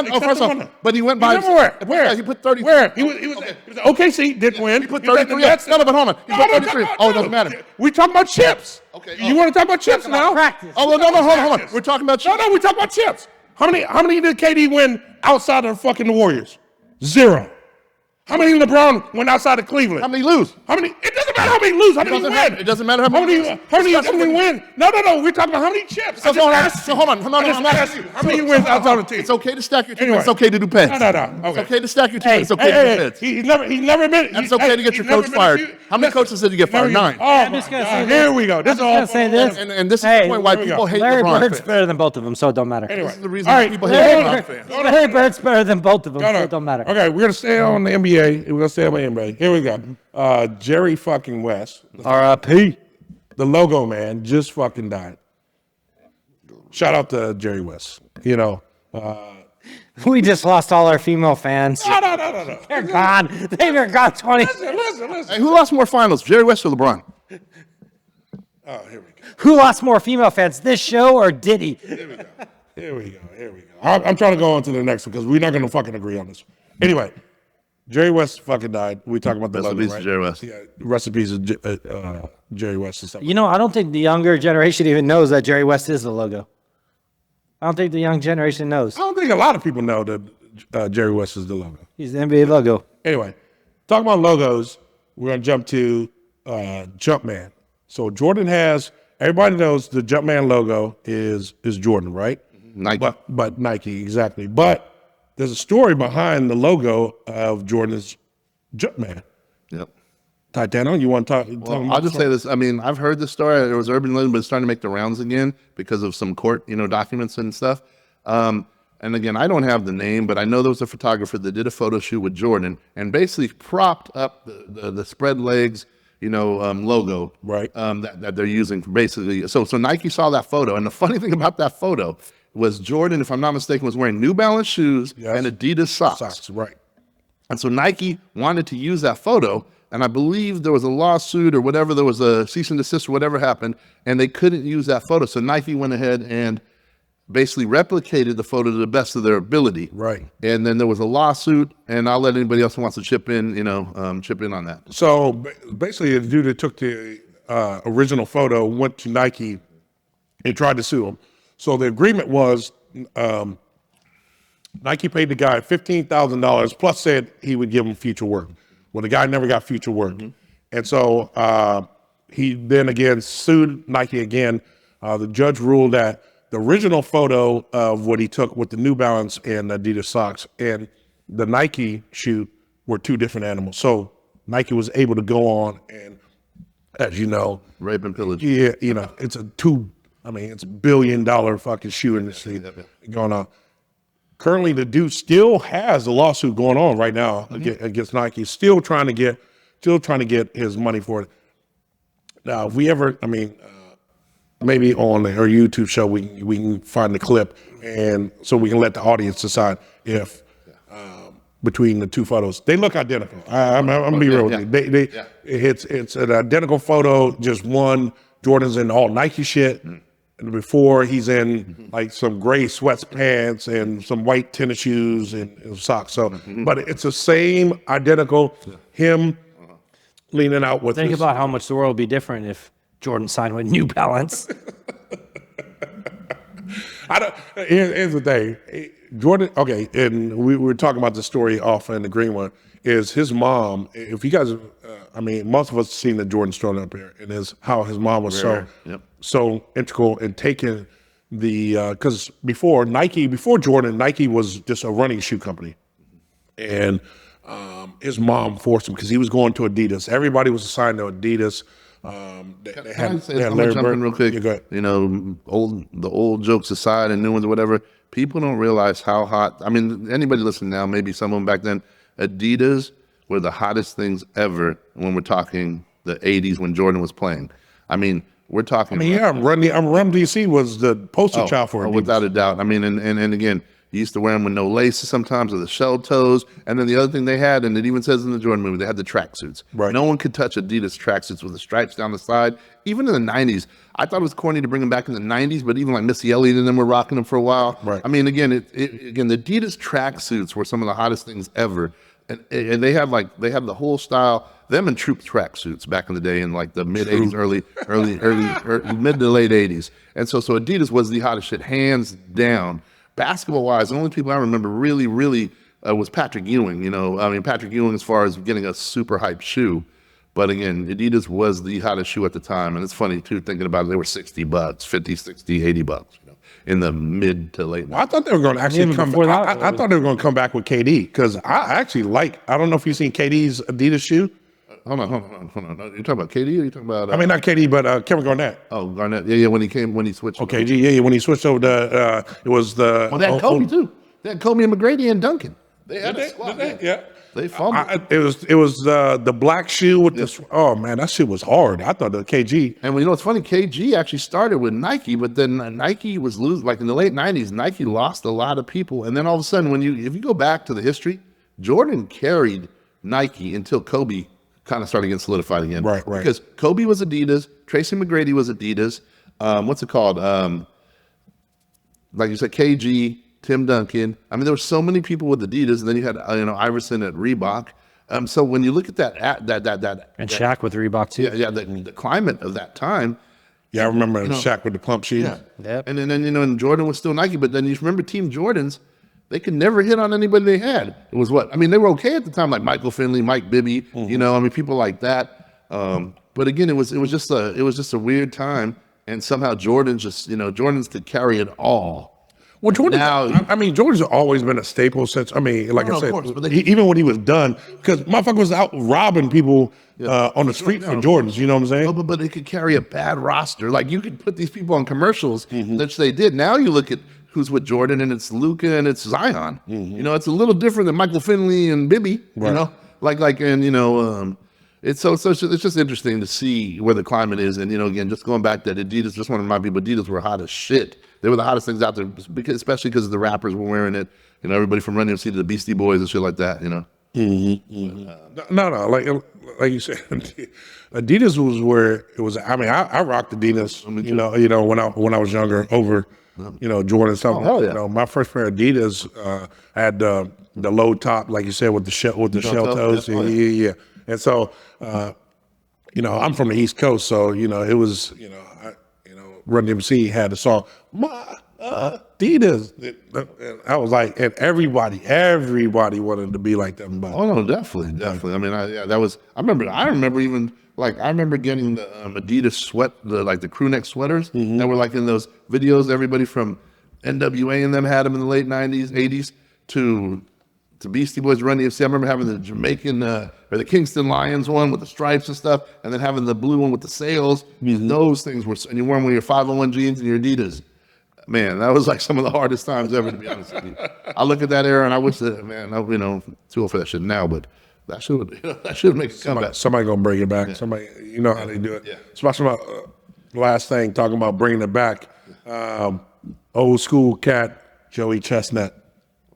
But he went by. Where? He put 30. Where? He was OKC, didn't win. He put 33. No, but hold on. He put 33. Oh, it doesn't matter. We talking about chips. Okay. You want to talk about chips now? Practice. Oh, no, hold on. We're talking about chips. No, we talking about chips. How many did KD win outside of fucking the Warriors? 0. How many LeBron went outside of Cleveland? How many lose? How many? It doesn't matter how many lose. How many win? It doesn't matter how many. How many win? No. We're talking about how many chips. So hold on. How many wins outside of the team? It's okay to stack your team. Anyway. It's okay to do pens. No. Okay. It's okay to stack your team. It's okay to do pens. He's never been. And it's okay to get your coach fired. How many coaches did you get fired? 9. Oh, I'm just gonna say here we go. This is all. Say this. And this is the point why people hate Larry LeBron Bird's fans. better than both of them, so it don't matter. Anyway, This is the reason people hate LeBron fans. Larry Bird's better than both of them, so it don't matter. Okay, we're gonna stay on the NBA. We're gonna stay on the NBA. Here we go. Jerry fucking West. R.I.P. The logo man just fucking died. Shout out to Jerry West. You know. We just lost all our female fans. No. They're gone. They've been gone 20. Listen. Hey, who lost more finals, Jerry West or LeBron? Oh, here we go. Who lost more female fans, this show or Diddy? Here we go. I'm trying to go on to the next one because we're not going to fucking agree on this. Anyway, Jerry West fucking died. We talking about the Rest in logo, peace right? to Jerry West. Yeah, recipes of Jerry West and stuff. You know, I don't think the younger generation even knows that Jerry West is the logo. I don't think the young generation knows. I don't think a lot of people know that Jerry West is the logo. He's the NBA logo. Anyway, talking about logos, we're going to jump to Jumpman. So Jordan has, everybody knows the Jumpman logo is Jordan, right? Nike. But Nike, exactly. But there's a story behind the logo of Jordan's Jumpman. Yep. Titano, you want to talk? Well, I'll just say this. I mean, I've heard this story. It was urban legend, but it's starting to make the rounds again because of some court, documents and stuff. And again, I don't have the name, but I know there was a photographer that did a photo shoot with Jordan and basically propped up the spread legs, logo, right? That they're using basically. So Nike saw that photo, and the funny thing about that photo was Jordan, if I'm not mistaken, was wearing New Balance shoes and Adidas socks. Right. And so Nike wanted to use that photo. And I believe there was a lawsuit or whatever, there was a cease and desist or whatever happened, and they couldn't use that photo. So Nike went ahead and basically replicated the photo to the best of their ability. Right. And then there was a lawsuit, and I'll let anybody else who wants to chip in on that. So basically, the dude that took the original photo went to Nike and tried to sue him. So the agreement was Nike paid the guy $15,000 plus said he would give him future work. Well, the guy never got future work. Mm-hmm. And so he then again sued Nike again. The judge ruled that the original photo of what he took with the New Balance and Adidas socks and the Nike shoe were two different animals. So Nike was able to go on and, as you know, rape and pillage. Yeah, it's it's $1 billion fucking shoe industry going on. Currently, the dude still has a lawsuit going on right now against Nike. Still trying to get his money for it. Now, if we ever, maybe on our YouTube show we can find the clip, and so we can let the audience decide if between the two photos they look identical. I'm gonna be real with you. It's an identical photo. Just one, Jordan's in all Nike shit. And before he's in like some gray sweatpants and some white tennis shoes and socks. So, but it's the same identical. Him leaning out with. Think about how much the world would be different if Jordan signed with New Balance. Here's the thing, Jordan. Okay, and we were talking about the story off in the green one. Is his mom? If you guys, I mean, most of us have seen the Jordan story up here, and is how his mom was so integral in taking the because before Jordan, Nike was just a running shoe company, and his mom forced him because he was going to Adidas. Everybody was assigned to Adidas. They had Larry Bird. Real quick. Yeah, go ahead. You know, the old jokes aside and new ones or whatever, people don't realize how hot. I mean, anybody listening now, maybe someone back then, Adidas were the hottest things ever when we're talking the 80s when Jordan was playing. I mean, we're talking. I mean, Run DC was the poster child for Adidas. Without a doubt. I mean, and again, you used to wear them with no laces sometimes, or the shell toes. And then the other thing they had, and it even says in the Jordan movie, they had the tracksuits. Right. No one could touch Adidas tracksuits with the stripes down the side. Even in the 90s, I thought it was corny to bring them back in the 90s, but even like Missy Elliott and them were rocking them for a while. Right. I mean, again, again, the Adidas tracksuits were some of the hottest things ever. And they have the whole style. Them and Troop tracksuits back in the day in like the mid 80s, early mid to late 80s. And so Adidas was the hottest shit, hands down. Basketball wise, the only people I remember really was Patrick Ewing. You know, I mean Patrick Ewing as far as getting a super hype shoe. But again, Adidas was the hottest shoe at the time. And it's funny too, thinking about it, they were $60, 50, 60, $80, you know, in the mid to late. Well, I thought they were going to actually come back. I thought they were going to come back with KD because I actually I don't know if you've seen KD's Adidas shoe. Hold on. You talking about KD or you talking about? I mean, not KD, but Kevin Garnett. Oh, Garnett. Yeah. When he switched. Okay, yeah. When he switched over to, it was the. Well, they had Kobe too. They had Kobe and McGrady and Duncan. They had a squad. Yeah. They fumbled. It was the black shoe with this. Oh man, that shit was hard. I thought the KG. And you know what's funny? KG actually started with Nike, but then Nike was losing. Like in the late '90s, Nike lost a lot of people, and then all of a sudden, if you go back to the history, Jordan carried Nike until Kobe kind of started getting solidified again. Right. Because Kobe was Adidas, Tracy McGrady was Adidas. What's it called? Like you said, KG, Tim Duncan. I mean, there were so many people with Adidas, and then you had Iverson at Reebok. So when you look at that and Shaq with Reebok too. Yeah, the climate of that time. Yeah, I remember Shaq with the pump shoes. Yeah. Yep. And then and Jordan was still Nike, but then you remember Team Jordans. They could never hit on anybody they had. It was what? I mean, they were okay at the time, like Michael Finley, Mike Bibby, people like that. But again, it was just a weird time, and somehow Jordans could carry it all. Well, Jordan's always been a staple since. I mean, like I said, even when he was done, because motherfucker was out robbing people on the street for Jordans. You know what I'm saying? Oh, but it could carry a bad roster. Like you could put these people on commercials, which they did. Now you look at who's with Jordan, and it's Luka and it's Zion. You know, it's a little different than Michael Finley and Bibby. Right. You know, it's just interesting to see where the climate is. And again, just going back to Adidas, just want to remind people, Adidas were hot as shit. They were the hottest things out there, especially because the rappers were wearing it. Everybody from Run DMC to the Beastie Boys and shit like that. No, like you said, Adidas was where it was. I mean, I rocked Adidas. When I was younger, over Jordan something. Oh, hell yeah. My first pair of Adidas had the low top, like you said, with the shell toes. Yeah. And so, I'm from the East Coast, so it was Run DMC had the song My Adidas. And I was like, and everybody wanted to be like them. Oh no, definitely. I mean, I remember even. Like I remember getting the Adidas sweat, the crew neck sweaters that were like in those videos. Everybody from NWA and them had them in the late '90s, '80s to Beastie Boys, Run DMC. I remember having the Jamaican or the Kingston Lions one with the stripes and stuff, and then having the blue one with the sails. Those things were, and you wore them with your 501 jeans and your Adidas. Man, that was like some of the hardest times ever, to be honest with you. I look at that era and I wish that, man, too old for that shit now, but. That should make a comeback. Somebody gonna bring it back. Yeah. Somebody, how they do it. Yeah. Especially last thing, talking about bringing it back. Old school cat, Joey Chestnut.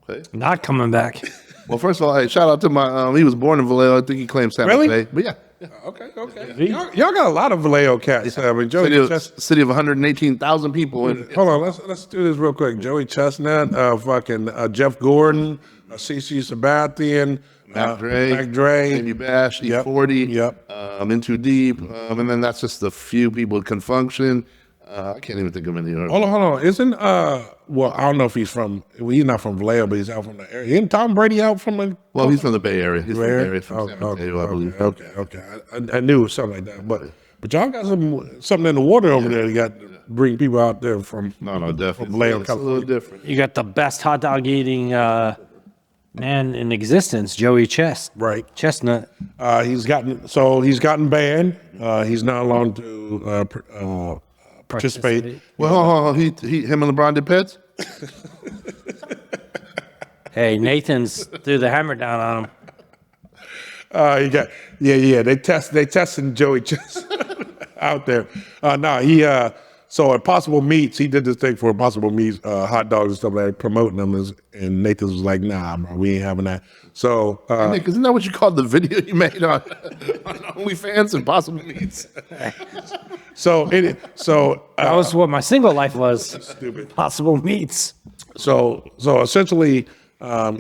Okay. Not coming back. Well, first of all, hey, shout out to my. He was born in Vallejo. I think he claims Santa Really? Fe. But yeah. Okay. Y'all got a lot of Vallejo cats. I mean, Joey Chestnut. City of 118,000 people. Hold on, let's do this real quick. Joey Chestnut, Jeff Gordon, CC Sabathian, Mac Dre, Amy Bash, E40, In Too Deep, and then that's just a few people. Can Function. I can't even think of any. Hold on. Isn't well, I don't know if he's from. Well, he's not from Vallejo, but he's out from the area. Isn't Tom Brady out from the? Well, he's from the Bay Area. He's from the Bay Area, Oh, from San Mateo, I believe. Okay. I knew it was something like that, but y'all got something in the water over there. You got to bring people out there from. No, definitely. From Vallejo, It's a little different. You got the best hot dog eating man in existence, Joey Right. Chestnut. He's gotten banned. He's not allowed to participate. Well, him and LeBron did pets. Hey, Nathan's threw the hammer down on him. They testing Joey Chestnut out there. So at Possible Meats, he did this thing for Possible Meats, hot dogs and stuff like that, promoting them, and Nathan was like, "Nah, bro, we ain't having that." So, Nick, isn't that what you called the video you made on OnlyFans and Possible Meats? That was what my single life was. Stupid. Possible Meats. So essentially,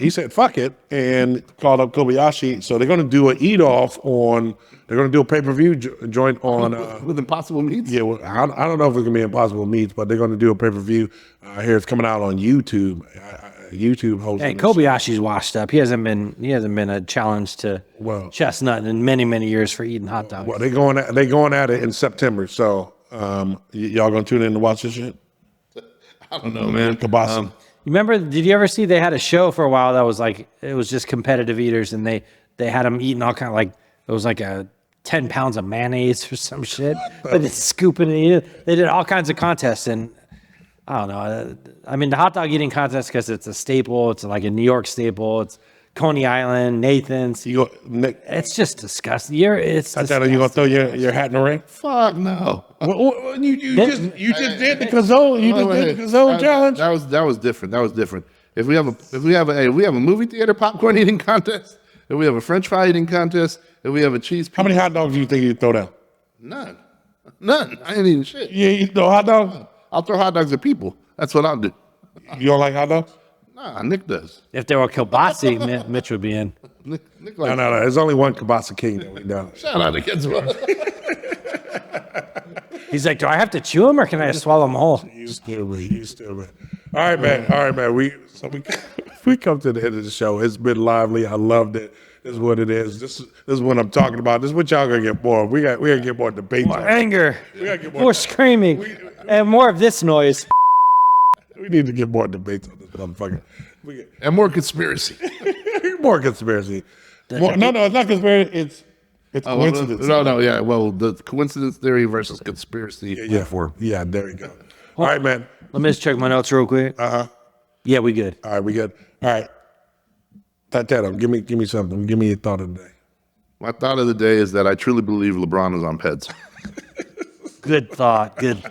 he said, "Fuck it," and called up Kobayashi. So they're going to do an eat-off on. They're going to do a pay-per-view joint on with Impossible Meats. Yeah, well, I don't know if it's going to be Impossible Meats, but they're going to do a pay-per-view. Here, it's coming out on YouTube. YouTube hosting. Hey, Kobayashi's washed up. He hasn't been a challenge to Chestnut in many years for eating hot dogs. Well, they're going at it in September. So y'all going to tune in to watch this shit? I don't know, man. Kabasi. You remember? Did you ever see they had a show for a while that was like it was just competitive eaters, and they had them eating all kind of like it was like a 10 pounds of mayonnaise or some shit, but it's scooping it. They did all kinds of contests, and I don't know. I mean, the hot dog eating contest because it's a staple. It's like a New York staple. It's Coney Island, Nathan's. Nick, it's just disgusting. It's I thought you gonna throw your hat in the ring. Fuck no. You just did the Kazoo. You just did the Kazoo challenge. That was different. If we have a movie theater popcorn eating contest, if we have a French fry eating contest, if we have a cheese pizza. How many hot dogs do you think you'd throw down? None. I ain't eating shit. Yeah, you throw hot dogs? I'll throw hot dogs at people. That's what I'll do. You don't like hot dogs? Nah, Nick does. If there were kielbasa, Mitch would be in. Nick likes No. There's only one kielbasa king that we done. Shout out to kids. He's like, do I have to chew them or can I just swallow them whole? You stupid. All right, man. We come to the end of the show. It's been lively. I loved it. This is what it is. This is what I'm talking about. This is what y'all gonna get more. We gotta get more debate. More anger. We gotta get more screaming. And more of this noise. We need to get more debates on this motherfucker. And more conspiracy. More conspiracy. No, it's not conspiracy. It's coincidence. Yeah. Well, the coincidence theory versus conspiracy. Yeah, there you go. All right, man. Let me just check my notes real quick. Yeah, we good. All right, we good. All right. Tatum, give me something. Give me your thought of the day. My thought of the day is that I truly believe LeBron is on Peds. Good thought. Pause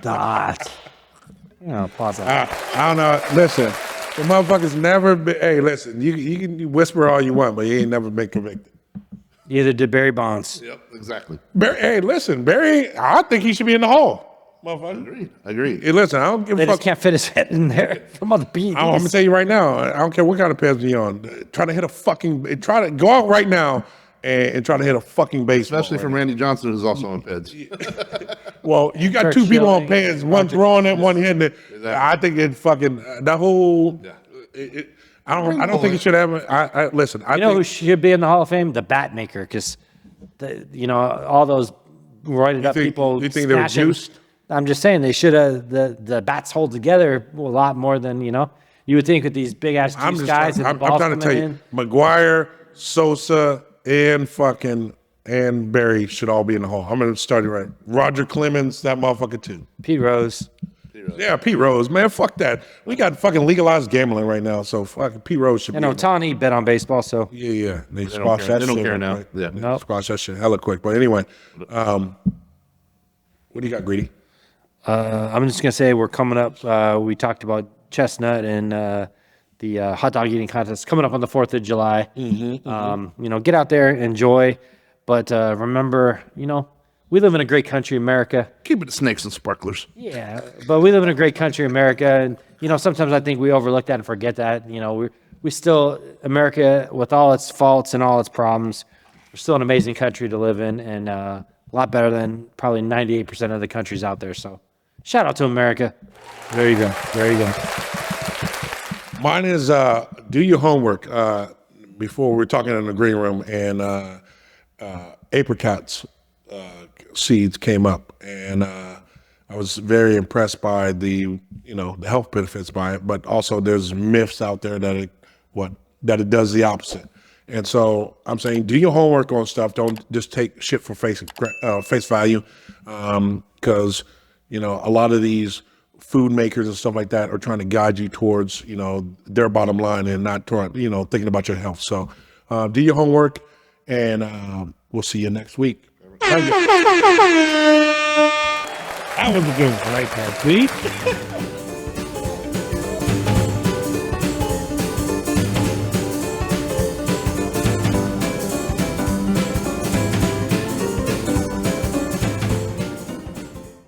that. I don't know. Listen, the motherfuckers never been. Hey, listen, you can whisper all you want, but you ain't never been convicted. Either did Barry Bonds. Yep, exactly. Barry, I think he should be in the hall. Motherfucker. Agreed. Hey, listen, I don't give a They fuck. just can't fit his head in there from all the beats. I'm gonna tell you right now. I don't care what kind of pads you're on. Try to hit try to go out right now and try to hit a fucking baseball. Especially from Randy Johnson, who's also on Peds. Well, you got Kurt two people on Schilling. pads, one throwing it, one hitting it. Exactly. I think it fucking that whole. I don't think it should have. I listen. I You know who think should be in the Hall of Fame? The bat maker, because all those roided up people. You think they were smashing- juiced? I'm just saying they should have. The bats hold together a lot more than you would think with these big ass juice guys. I'm trying to tell you, McGuire, Sosa, and Barry should all be in the hall. I'm gonna start it right. Roger Clemens, that motherfucker too. Pete Rose. Yeah, Pete Rose, man, fuck that. We got fucking legalized gambling right now, so fucking Pete Rose should be. And Otani bet on baseball, so Yeah. They squash that. They don't shit, care now. right? Yeah. They squash that shit hella quick. But anyway, what do you got, Greedy? I'm just gonna say we're coming up. We talked about chestnut and the hot dog eating contest coming up on the 4th of July. Get out there, enjoy, but remember, we live in a great country, America. Keep it to snakes and sparklers. Yeah, but we live in a great country, America, and sometimes I think we overlook that and forget that. We still America, with all its faults and all its problems, we're still an amazing country to live in, and a lot better than probably 98% of the countries out there. So, shout out to America. There you go. There you go. Mine is do your homework. Before we were talking in the green room, and apricots seeds came up, and I was very impressed by the health benefits by it, but also there's myths out there that it does the opposite. And so I'm saying do your homework on stuff. Don't just take shit for face value, because a lot of these food makers and stuff like that are trying to guide you towards their bottom line and not thinking about your health. So do your homework, and we'll see you next week. That was a good one right there. See?